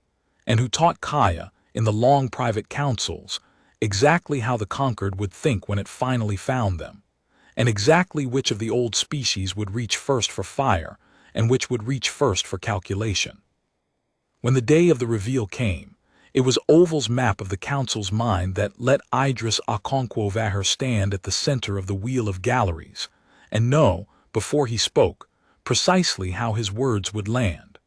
and who taught Kaya, in the long private councils, exactly how the conquered would think when it finally found them, and exactly which of the old species would reach first for fire and which would reach first for calculation. When the day of the reveal came, it was Oval's map of the council's mind that let Idris Okonkwo Vaher stand at the center of the wheel of galleries, and know, before he spoke, precisely how his words would land.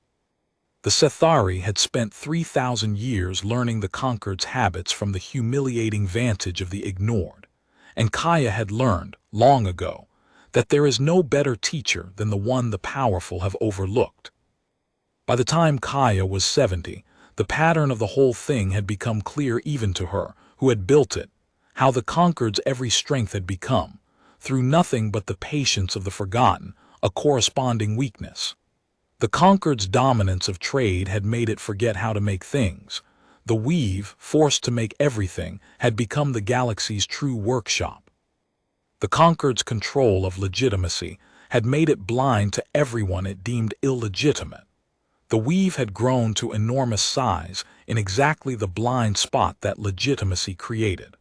The Sethari had spent 3,000 years learning the conquered's habits from the humiliating vantage of the ignored, and Kaya had learned, long ago, that there is no better teacher than the one the powerful have overlooked. By the time Kaya was 70, the pattern of the whole thing had become clear even to her, who had built it, how the conquered's every strength had become, through nothing but the patience of the forgotten, a corresponding weakness. The conquered's dominance of trade had made it forget how to make things. The weave, forced to make everything, had become the galaxy's true workshop. The conquered's control of legitimacy had made it blind to everyone it deemed illegitimate. The weave had grown to enormous size in exactly the blind spot that legitimacy created.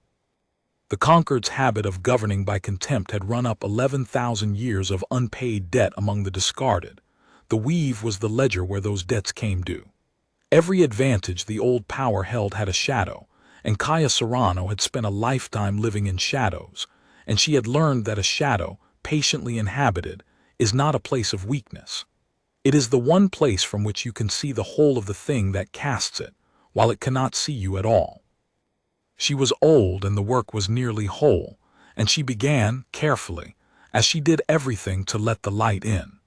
The conquered's habit of governing by contempt had run up 11,000 years of unpaid debt among the discarded. The weave was the ledger where those debts came due. Every advantage the old power held had a shadow, and Kaya Serrano had spent a lifetime living in shadows, and she had learned that a shadow, patiently inhabited, is not a place of weakness. It is the one place from which you can see the whole of the thing that casts it, while it cannot see you at all. She was old and the work was nearly whole, and she began, carefully, as she did everything to let the light in.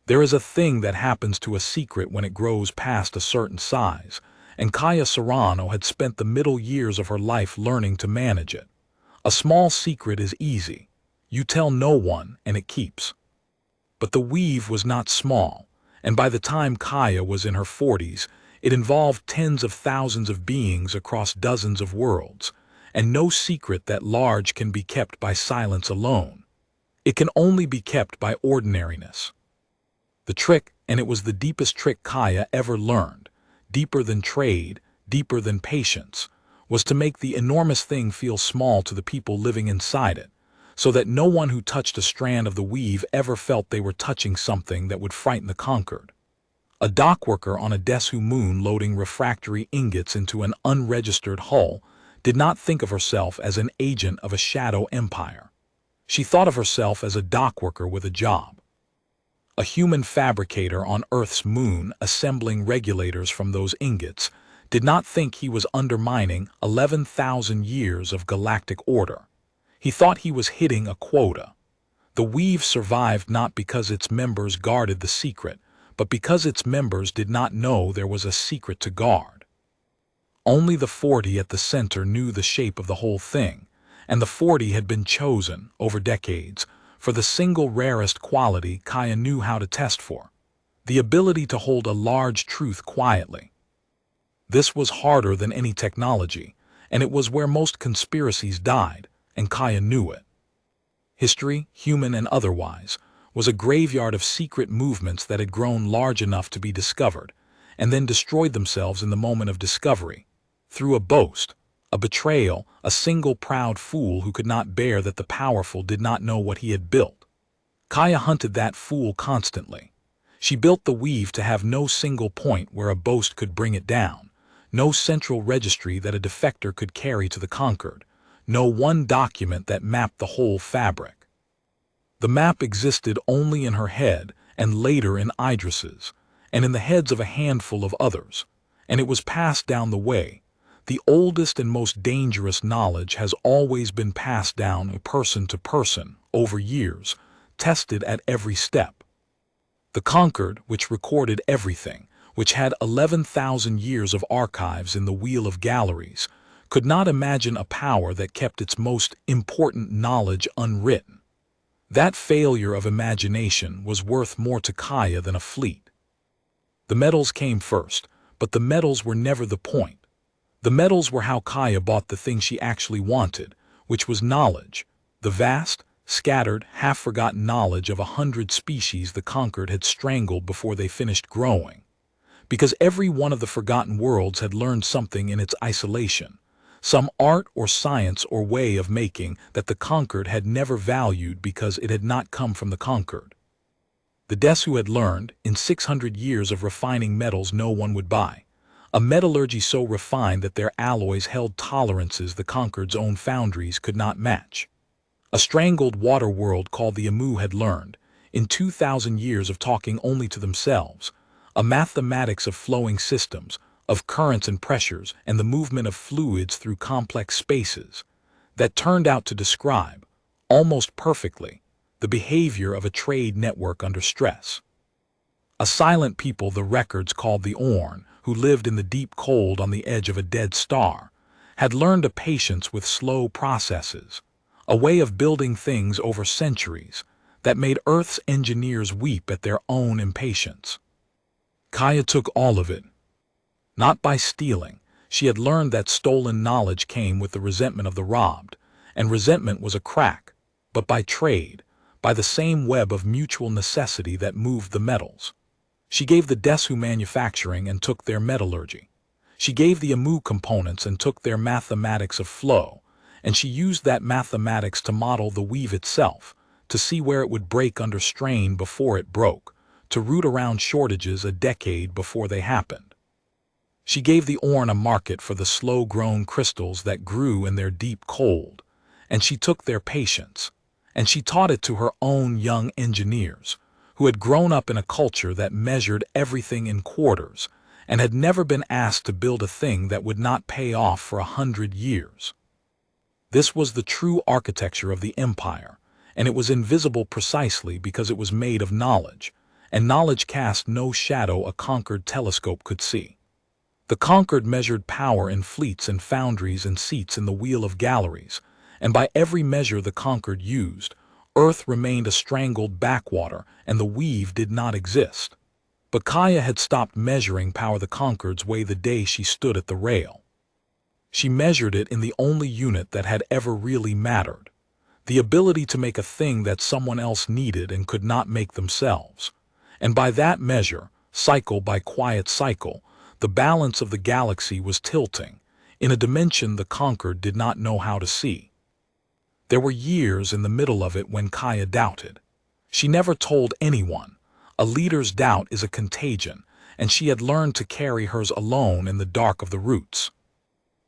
There is a thing that happens to a secret when it grows past a certain size, and Kaya Serrano had spent the middle years of her life learning to manage it. A small secret is easy. You tell no one, and it keeps. But the weave was not small, and by the time Kaya was in her 40s, it involved tens of thousands of beings across dozens of worlds, and no secret that large can be kept by silence alone. It can only be kept by ordinariness. The trick, and it was the deepest trick Kaya ever learned, deeper than trade, deeper than patience, was to make the enormous thing feel small to the people living inside it, so that no one who touched a strand of the weave ever felt they were touching something that would frighten the conquered. A dockworker on a Desu moon loading refractory ingots into an unregistered hull did not think of herself as an agent of a shadow empire. She thought of herself as a dockworker with a job. A human fabricator on Earth's moon assembling regulators from those ingots did not think he was undermining 11,000 years of galactic order. He thought he was hitting a quota. The weave survived not because its members guarded the secret, but because its members did not know there was a secret to guard. Only the 40 at the center knew the shape of the whole thing, and the 40 had been chosen, over decades, for the single rarest quality Kaya knew how to test for: the ability to hold a large truth quietly. This was harder than any technology, and it was where most conspiracies died, and Kaya knew it. History, human and otherwise, was a graveyard of secret movements that had grown large enough to be discovered, and then destroyed themselves in the moment of discovery, through a boast, a betrayal, a single proud fool who could not bear that the powerful did not know what he had built. Kaya hunted that fool constantly. She built the weave to have no single point where a boast could bring it down, no central registry that a defector could carry to the conquered, no one document that mapped the whole fabric. The map existed only in her head and later in Idris's, and in the heads of a handful of others, and it was passed down the way. The oldest and most dangerous knowledge has always been passed down person to person, over years, tested at every step. The conquered, which recorded everything, which had 11,000 years of archives in the Wheel of Galleries, could not imagine a power that kept its most important knowledge unwritten. That failure of imagination was worth more to Kaya than a fleet. The medals came first, but the medals were never the point. The medals were how Kaya bought the thing she actually wanted, which was knowledge, the vast, scattered, half-forgotten knowledge of 100 species the conquered had strangled before they finished growing. Because every one of the forgotten worlds had learned something in its isolation, some art or science or way of making that the conquered had never valued because it had not come from the conquered. The Desu had learned, in 600 years of refining metals no one would buy, a metallurgy so refined that their alloys held tolerances the conquered's own foundries could not match. A strangled water world called the Amu had learned, in 2,000 years of talking only to themselves, a mathematics of flowing systems, of currents and pressures and the movement of fluids through complex spaces, that turned out to describe, almost perfectly, the behavior of a trade network under stress. A silent people the records called the Orn, who lived in the deep cold on the edge of a dead star, had learned a patience with slow processes, a way of building things over centuries that made Earth's engineers weep at their own impatience. Kaya took all of it. Not by stealing. She had learned that stolen knowledge came with the resentment of the robbed, and resentment was a crack, but by trade, by the same web of mutual necessity that moved the metals. She gave the Desu manufacturing and took their metallurgy. She gave the Amu components and took their mathematics of flow, and she used that mathematics to model the weave itself, to see where it would break under strain before it broke, to root around shortages a decade before they happened. She gave the Orn a market for the slow-grown crystals that grew in their deep cold, and she took their patience, and she taught it to her own young engineers, who had grown up in a culture that measured everything in quarters and had never been asked to build a thing that would not pay off for 100 years. This was the true architecture of the empire, and it was invisible precisely because it was made of knowledge, and knowledge cast no shadow a conquered telescope could see. The conquered measured power in fleets and foundries and seats in the wheel of galleries, and by every measure the conquered used, Earth remained a strangled backwater, and the weave did not exist. But Kaya had stopped measuring power the conquered's way the day she stood at the rail. She measured it in the only unit that had ever really mattered, the ability to make a thing that someone else needed and could not make themselves. And by that measure, cycle by quiet cycle, the balance of the galaxy was tilting, in a dimension the conquered did not know how to see. There were years in the middle of it when Kaya doubted. She never told anyone. A leader's doubt is a contagion, and she had learned to carry hers alone in the dark of the roots.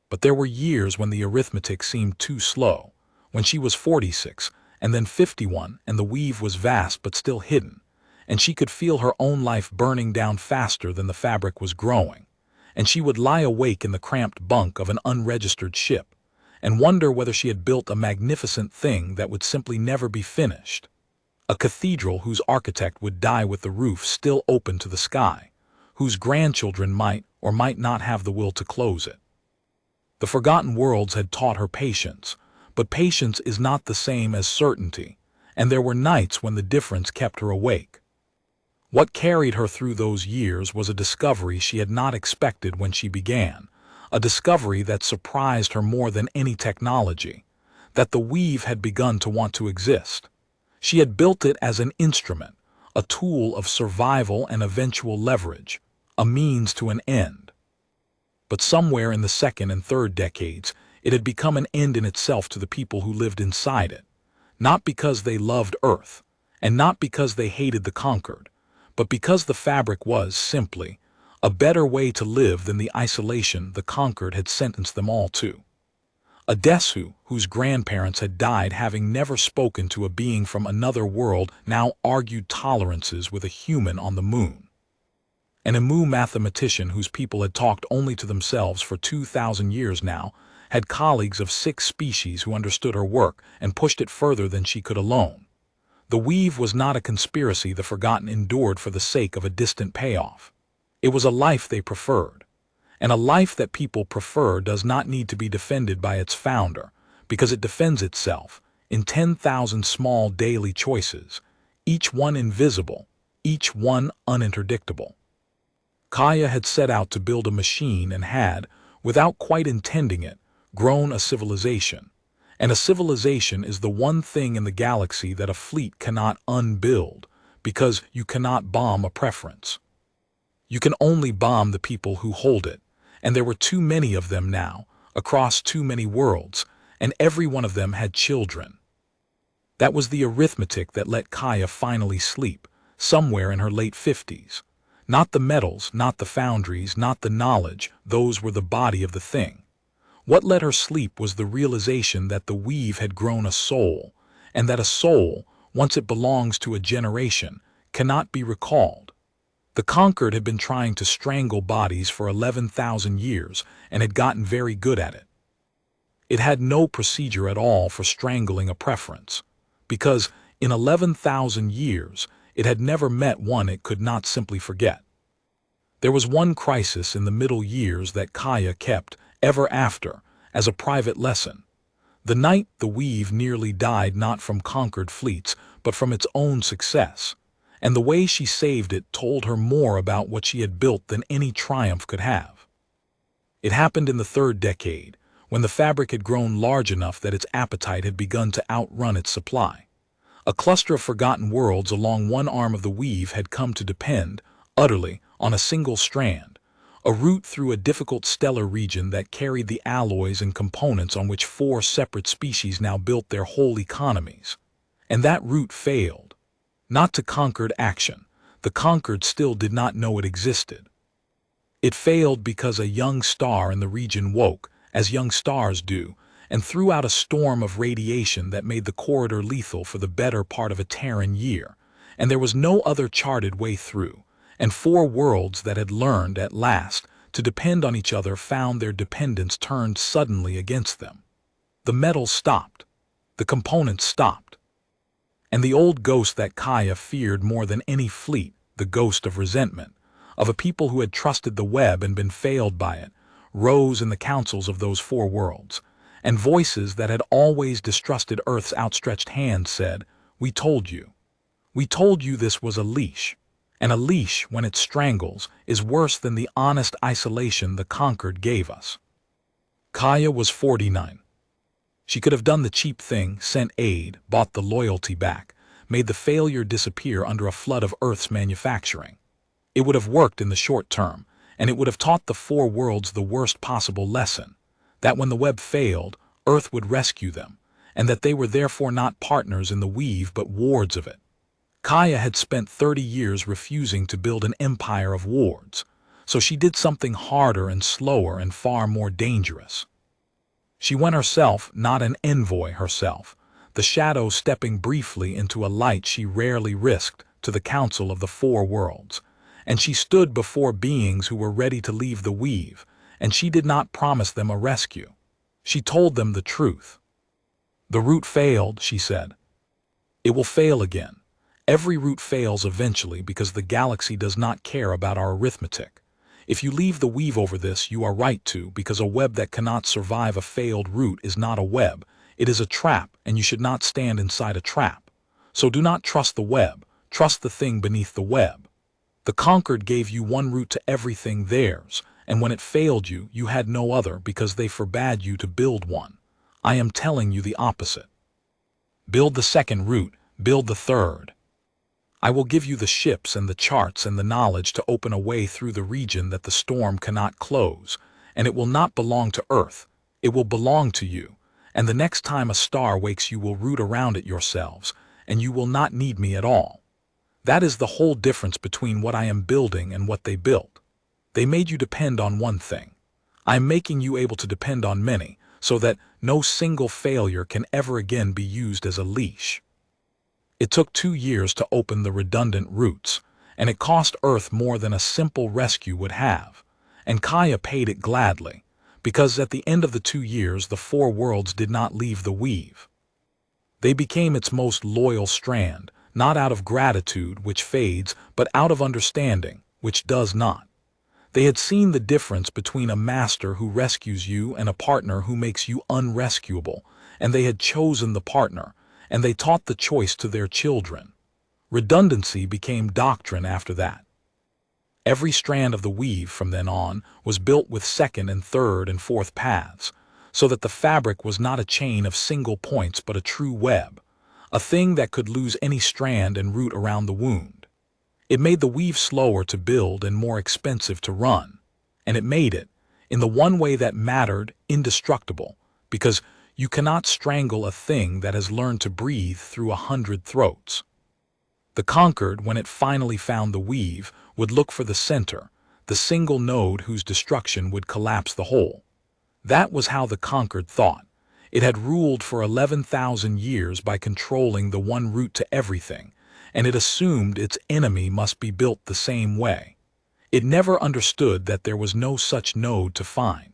But there were years when the arithmetic seemed too slow, when she was 46, and then 51, and the weave was vast but still hidden, and she could feel her own life burning down faster than the fabric was growing, and she would lie awake in the cramped bunk of an unregistered ship, and wonder whether she had built a magnificent thing that would simply never be finished. A cathedral whose architect would die with the roof still open to the sky, whose grandchildren might or might not have the will to close it. The forgotten worlds had taught her patience, but patience is not the same as certainty, and there were nights when the difference kept her awake. What carried her through those years was a discovery she had not expected when she began, a discovery that surprised her more than any technology, that the weave had begun to want to exist. She had built it as an instrument, a tool of survival and eventual leverage, a means to an end. But somewhere in the second and third decades, it had become an end in itself to the people who lived inside it, not because they loved Earth, and not because they hated the conquered, but because the fabric was, simply, a better way to live than the isolation the conquered had sentenced them all to. A Desu, whose grandparents had died having never spoken to a being from another world, now argued tolerances with a human on the moon. An Imu mathematician whose people had talked only to themselves for 2,000 years now, had colleagues of 6 species who understood her work and pushed it further than she could alone. The weave was not a conspiracy the forgotten endured for the sake of a distant payoff. It was a life they preferred. And a life that people prefer does not need to be defended by its founder, because it defends itself in 10,000 small daily choices, each one invisible, each one uninterdictable. Kaya had set out to build a machine and had, without quite intending it, grown a civilization. And a civilization is the one thing in the galaxy that a fleet cannot unbuild, because you cannot bomb a preference. You can only bomb the people who hold it, and there were too many of them now, across too many worlds, and every one of them had children. That was the arithmetic that let Kaya finally sleep, somewhere in her late 50s. Not the metals, not the foundries, not the knowledge, those were the body of the thing. What let her sleep was the realization that the weave had grown a soul, and that a soul, once it belongs to a generation, cannot be recalled. The conquered had been trying to strangle bodies for 11,000 years and had gotten very good at it. It had no procedure at all for strangling a preference, because in 11,000 years it had never met one it could not simply forget. There was one crisis in the middle years that Kaya kept, ever after, as a private lesson. The night the weave nearly died not from conquered fleets, but from its own success. And the way she saved it told her more about what she had built than any triumph could have. It happened in the third decade, when the fabric had grown large enough that its appetite had begun to outrun its supply. A cluster of forgotten worlds along one arm of the weave had come to depend, utterly, on a single strand, a route through a difficult stellar region that carried the alloys and components on which 4 separate species now built their whole economies. And that route failed. Not to conquered action. The conquered still did not know it existed. It failed because a young star in the region woke, as young stars do, and threw out a storm of radiation that made the corridor lethal for the better part of a Terran year, and there was no other charted way through, and 4 worlds that had learned, at last, to depend on each other found their dependence turned suddenly against them. The metals stopped. The components stopped. And the old ghost that Kaya feared more than any fleet, the ghost of resentment, of a people who had trusted the web and been failed by it, rose in the councils of those four worlds. And voices that had always distrusted Earth's outstretched hand said, "We told you. We told you this was a leash. And a leash, when it strangles, is worse than the honest isolation the conquered gave us." Kaya was 49. She could have done the cheap thing, sent aid, bought the loyalty back, made the failure disappear under a flood of Earth's manufacturing. It would have worked in the short term, and it would have taught the four worlds the worst possible lesson, that when the web failed, Earth would rescue them, and that they were therefore not partners in the weave but wards of it. Kaya had spent 30 years refusing to build an empire of wards, so she did something harder and slower and far more dangerous. She went herself, not an envoy herself, the shadow stepping briefly into a light she rarely risked, to the council of the four worlds. And she stood before beings who were ready to leave the weave, and she did not promise them a rescue. She told them the truth. "The route failed," she said. "It will fail again. Every route fails eventually because the galaxy does not care about our arithmetic. If you leave the weave over this, you are right to, because a web that cannot survive a failed route is not a web. It is a trap, and you should not stand inside a trap. So do not trust the web, trust the thing beneath the web. The conquered gave you one route to everything theirs, and when it failed you, you had no other because they forbade you to build one. I am telling you the opposite. Build the second route, build the third. I will give you the ships and the charts and the knowledge to open a way through the region that the storm cannot close, and it will not belong to Earth. It will belong to you, and the next time a star wakes you will root around it yourselves, and you will not need me at all. That is the whole difference between what I am building and what they built. They made you depend on one thing. I am making you able to depend on many, so that no single failure can ever again be used as a leash." It took 2 years to open the redundant routes, and it cost Earth more than a simple rescue would have, and Kaya paid it gladly, because at the end of the 2 years the four worlds did not leave the weave. They became its most loyal strand, not out of gratitude, which fades, but out of understanding, which does not. They had seen the difference between a master who rescues you and a partner who makes you unrescuable, and they had chosen the partner, and they taught the choice to their children. Redundancy became doctrine after that. Every strand of the weave from then on was built with second and third and fourth paths, so that the fabric was not a chain of single points but a true web, a thing that could lose any strand and root around the wound. It made the weave slower to build and more expensive to run, and it made it, in the one way that mattered, indestructible, because you cannot strangle a thing that has learned to breathe through 100 throats. The conquered, when it finally found the weave, would look for the center, the single node whose destruction would collapse the whole. That was how the conquered thought. It had ruled for 11,000 years by controlling the one route to everything, and it assumed its enemy must be built the same way. It never understood that there was no such node to find.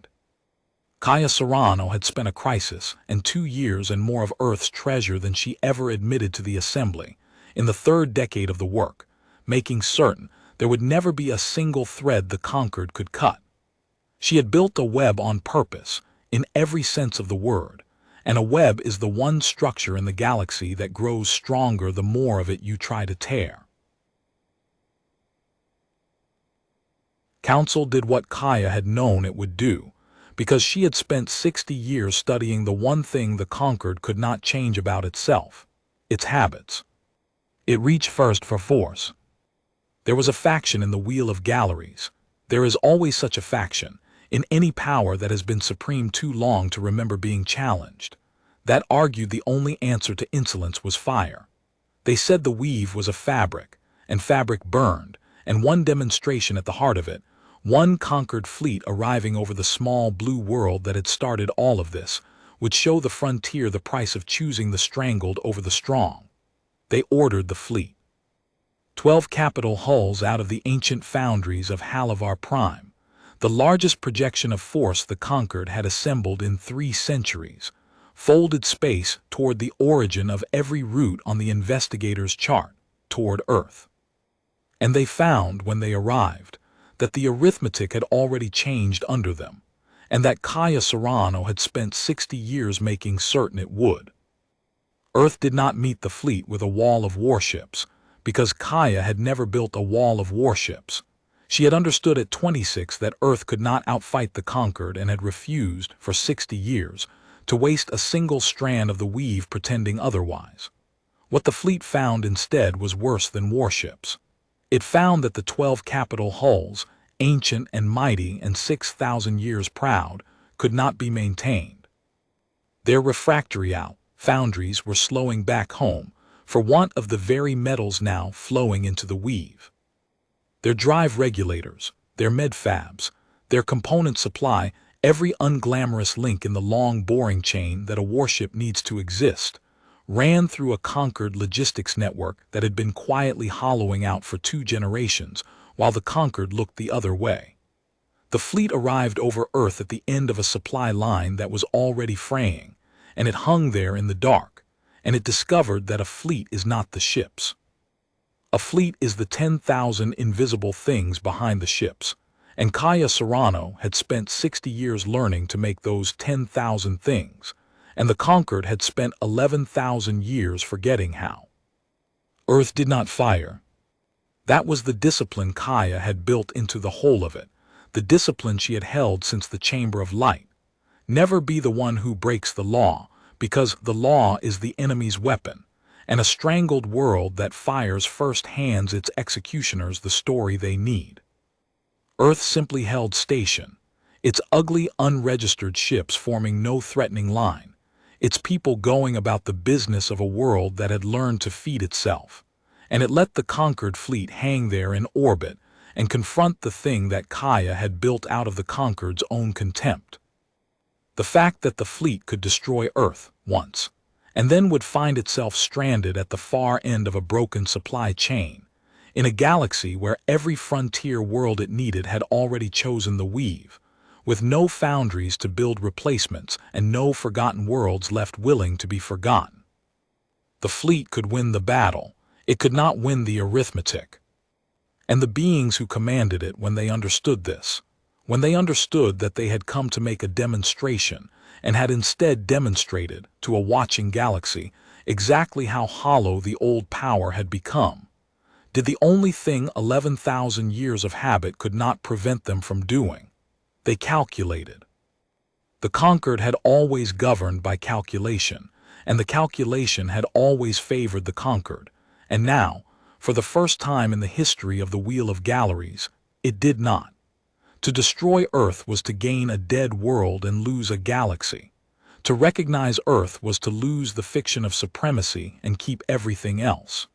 Kaya Serrano had spent a crisis and 2 years and more of Earth's treasure than she ever admitted to the Assembly, in the 3rd decade of the work, making certain there would never be a single thread the conquered could cut. She had built a web on purpose, in every sense of the word, and a web is the one structure in the galaxy that grows stronger the more of it you try to tear. Council did what Kaya had known it would do, because she had spent 60 years studying the one thing the conquered could not change about itself, its habits. It reached first for force. There was a faction in the Wheel of Galleries. There is always such a faction, in any power that has been supreme too long to remember being challenged, that argued the only answer to insolence was fire. They said the weave was a fabric, and fabric burned, and one demonstration at the heart of it, one conquered fleet arriving over the small blue world that had started all of this, would show the frontier the price of choosing the strangled over the strong. They ordered the fleet. 12 capital hulls out of the ancient foundries of Halavar Prime, the largest projection of force the conquered had assembled in 3 centuries, folded space toward the origin of every route on the investigator's chart, toward Earth. And they found, when they arrived, that the arithmetic had already changed under them, and that Kaya Serrano had spent 60 years making certain it would. Earth did not meet the fleet with a wall of warships, because Kaya had never built a wall of warships. She had understood at 26 that Earth could not outfight the conquered and had refused, for 60 years, to waste a single strand of the weave pretending otherwise. What the fleet found instead was worse than warships. It found that the 12 capital hulls, ancient and mighty and 6,000 years proud, could not be maintained. Their refractory foundries were slowing back home, for want of the very metals now flowing into the weave. Their drive regulators, their medfabs, their component supply, every unglamorous link in the long boring chain that a warship needs to exist, ran through a conquered logistics network that had been quietly hollowing out for 2 generations, while the conquered looked the other way. The fleet arrived over Earth at the end of a supply line that was already fraying, and it hung there in the dark, and it discovered that a fleet is not the ships. A fleet is the 10,000 invisible things behind the ships, and Kaya Serrano had spent 60 years learning to make those 10,000 things, and the conquered had spent 11,000 years forgetting how. Earth did not fire. That was the discipline Kaya had built into the whole of it, the discipline she had held since the Chamber of Light. Never be the one who breaks the law, because the law is the enemy's weapon, and a strangled world that fires first hands its executioners the story they need. Earth simply held station, its ugly unregistered ships forming no threatening line, its people going about the business of a world that had learned to feed itself, and it let the conquered fleet hang there in orbit and confront the thing that Kaya had built out of the conquered's own contempt. The fact that the fleet could destroy Earth once, and then would find itself stranded at the far end of a broken supply chain, in a galaxy where every frontier world it needed had already chosen the weave, with no foundries to build replacements and no forgotten worlds left willing to be forgotten. The fleet could win the battle, it could not win the arithmetic. And the beings who commanded it, when they understood this, when they understood that they had come to make a demonstration and had instead demonstrated to a watching galaxy exactly how hollow the old power had become, did the only thing 11,000 years of habit could not prevent them from doing. They calculated. The conquered had always governed by calculation, and the calculation had always favored the conquered, and now, for the first time in the history of the Wheel of Galleries, it did not. To destroy Earth was to gain a dead world and lose a galaxy. To recognize Earth was to lose the fiction of supremacy and keep everything else.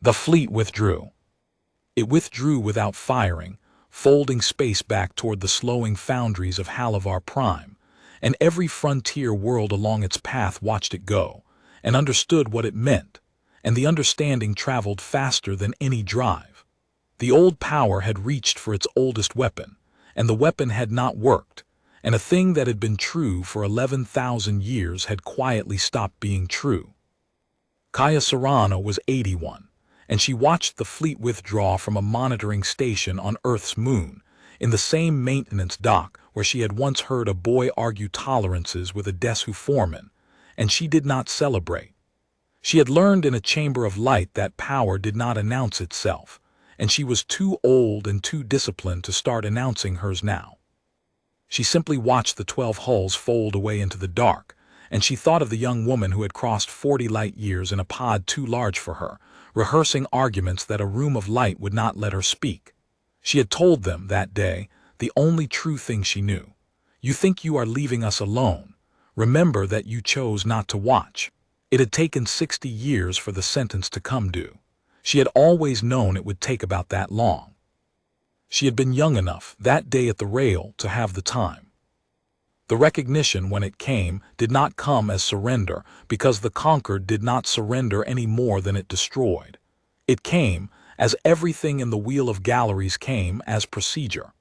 The fleet withdrew. It withdrew without firing, folding space back toward the slowing foundries of Halavar Prime, and every frontier world along its path watched it go, and understood what it meant, and the understanding traveled faster than any drive. The old power had reached for its oldest weapon, and the weapon had not worked, and a thing that had been true for 11,000 years had quietly stopped being true. Kaya Serrano was 81, and she watched the fleet withdraw from a monitoring station on Earth's moon, in the same maintenance dock where she had once heard a boy argue tolerances with a Desu foreman, and she did not celebrate. She had learned in a chamber of light that power did not announce itself, and she was too old and too disciplined to start announcing hers now. She simply watched the 12 hulls fold away into the dark, and she thought of the young woman who had crossed 40 light years in a pod too large for her, rehearsing arguments that a room of light would not let her speak. She had told them that day the only true thing she knew. You think you are leaving us alone. Remember that you chose not to watch. It had taken 60 years for the sentence to come due. She had always known it would take about that long. She had been young enough that day at the rail to have the time. The recognition, when it came, did not come as surrender, because the conquered did not surrender any more than it destroyed. It came, as everything in the Wheel of Galleries came, as procedure.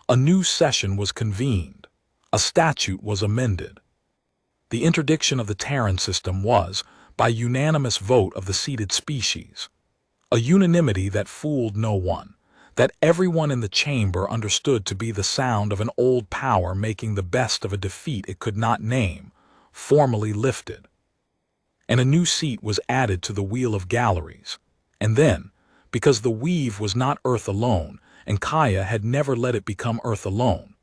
A new session was convened. A statute was amended. The interdiction of the Terran system was, by unanimous vote of the seated species, a unanimity that fooled no one, that everyone in the chamber understood to be the sound of an old power making the best of a defeat it could not name, formally lifted. And a new seat was added to the wheel of galleries. And then, because the weave was not Earth alone, and Kaya had never let it become Earth alone,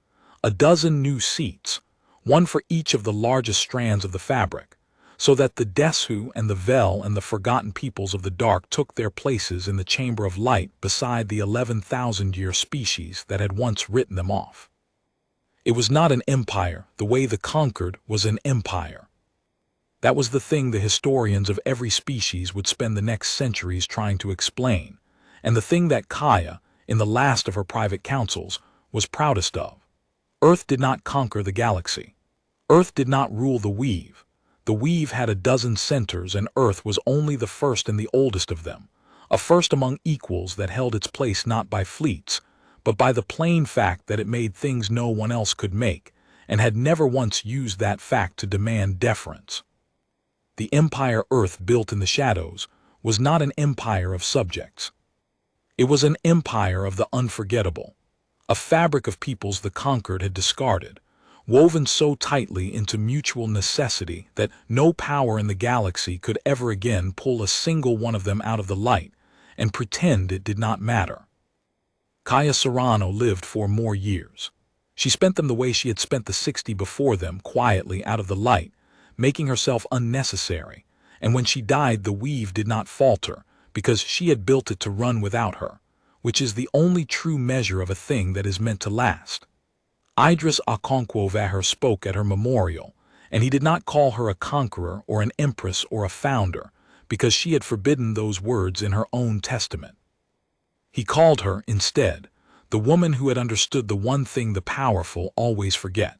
a dozen new seats, one for each of the largest strands of the fabric, so that the Desu and the Vel and the forgotten peoples of the dark took their places in the chamber of light beside the 11,000-year species that had once written them off. It was not an empire the way the conquered was an empire. That was the thing the historians of every species would spend the next centuries trying to explain, and the thing that Kaya, in the last of her private councils, was proudest of. Earth did not conquer the galaxy. Earth did not rule the weave. The weave had a dozen centers, and Earth was only the first and the oldest of them, a first among equals that held its place not by fleets, but by the plain fact that it made things no one else could make, and had never once used that fact to demand deference. The empire Earth built in the shadows was not an empire of subjects. It was an empire of the unforgettable, a fabric of peoples the conquered had discarded, woven so tightly into mutual necessity that no power in the galaxy could ever again pull a single one of them out of the light and pretend it did not matter. Kaya Serrano lived 4 more years. She spent them the way she had spent the 60 before them, quietly out of the light, making herself unnecessary, and when she died the weave did not falter, because she had built it to run without her, which is the only true measure of a thing that is meant to last. Idris Okonkwo-Vaher spoke at her memorial, and he did not call her a conqueror or an empress or a founder, because she had forbidden those words in her own testament. He called her, instead, the woman who had understood the one thing the powerful always forget.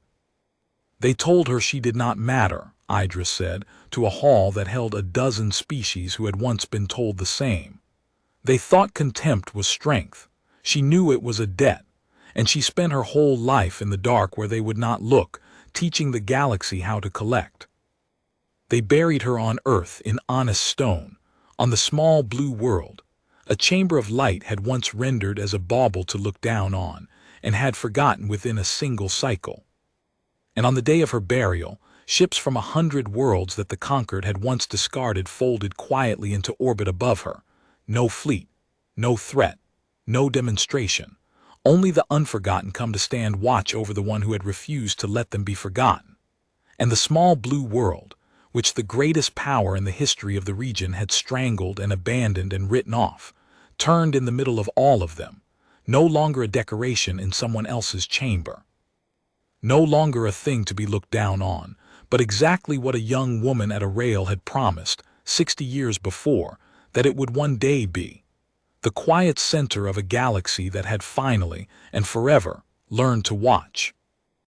They told her she did not matter, Idris said, to a hall that held a dozen species who had once been told the same. They thought contempt was strength. She knew it was a debt, and she spent her whole life in the dark where they would not look, teaching the galaxy how to collect. They buried her on Earth in honest stone, on the small blue world. A chamber of light had once rendered as a bauble to look down on, and had forgotten within a single cycle. And on the day of her burial, ships from 100 worlds that the conquered had once discarded folded quietly into orbit above her. No fleet, no threat, no demonstration. Only the unforgotten come to stand watch over the one who had refused to let them be forgotten. And the small blue world, which the greatest power in the history of the region had strangled and abandoned and written off, turned in the middle of all of them, no longer a decoration in someone else's chamber. No longer a thing to be looked down on, but exactly what a young woman at a rail had promised, 60 years before, that it would one day be. The quiet center of a galaxy that had finally, and forever, learned to watch.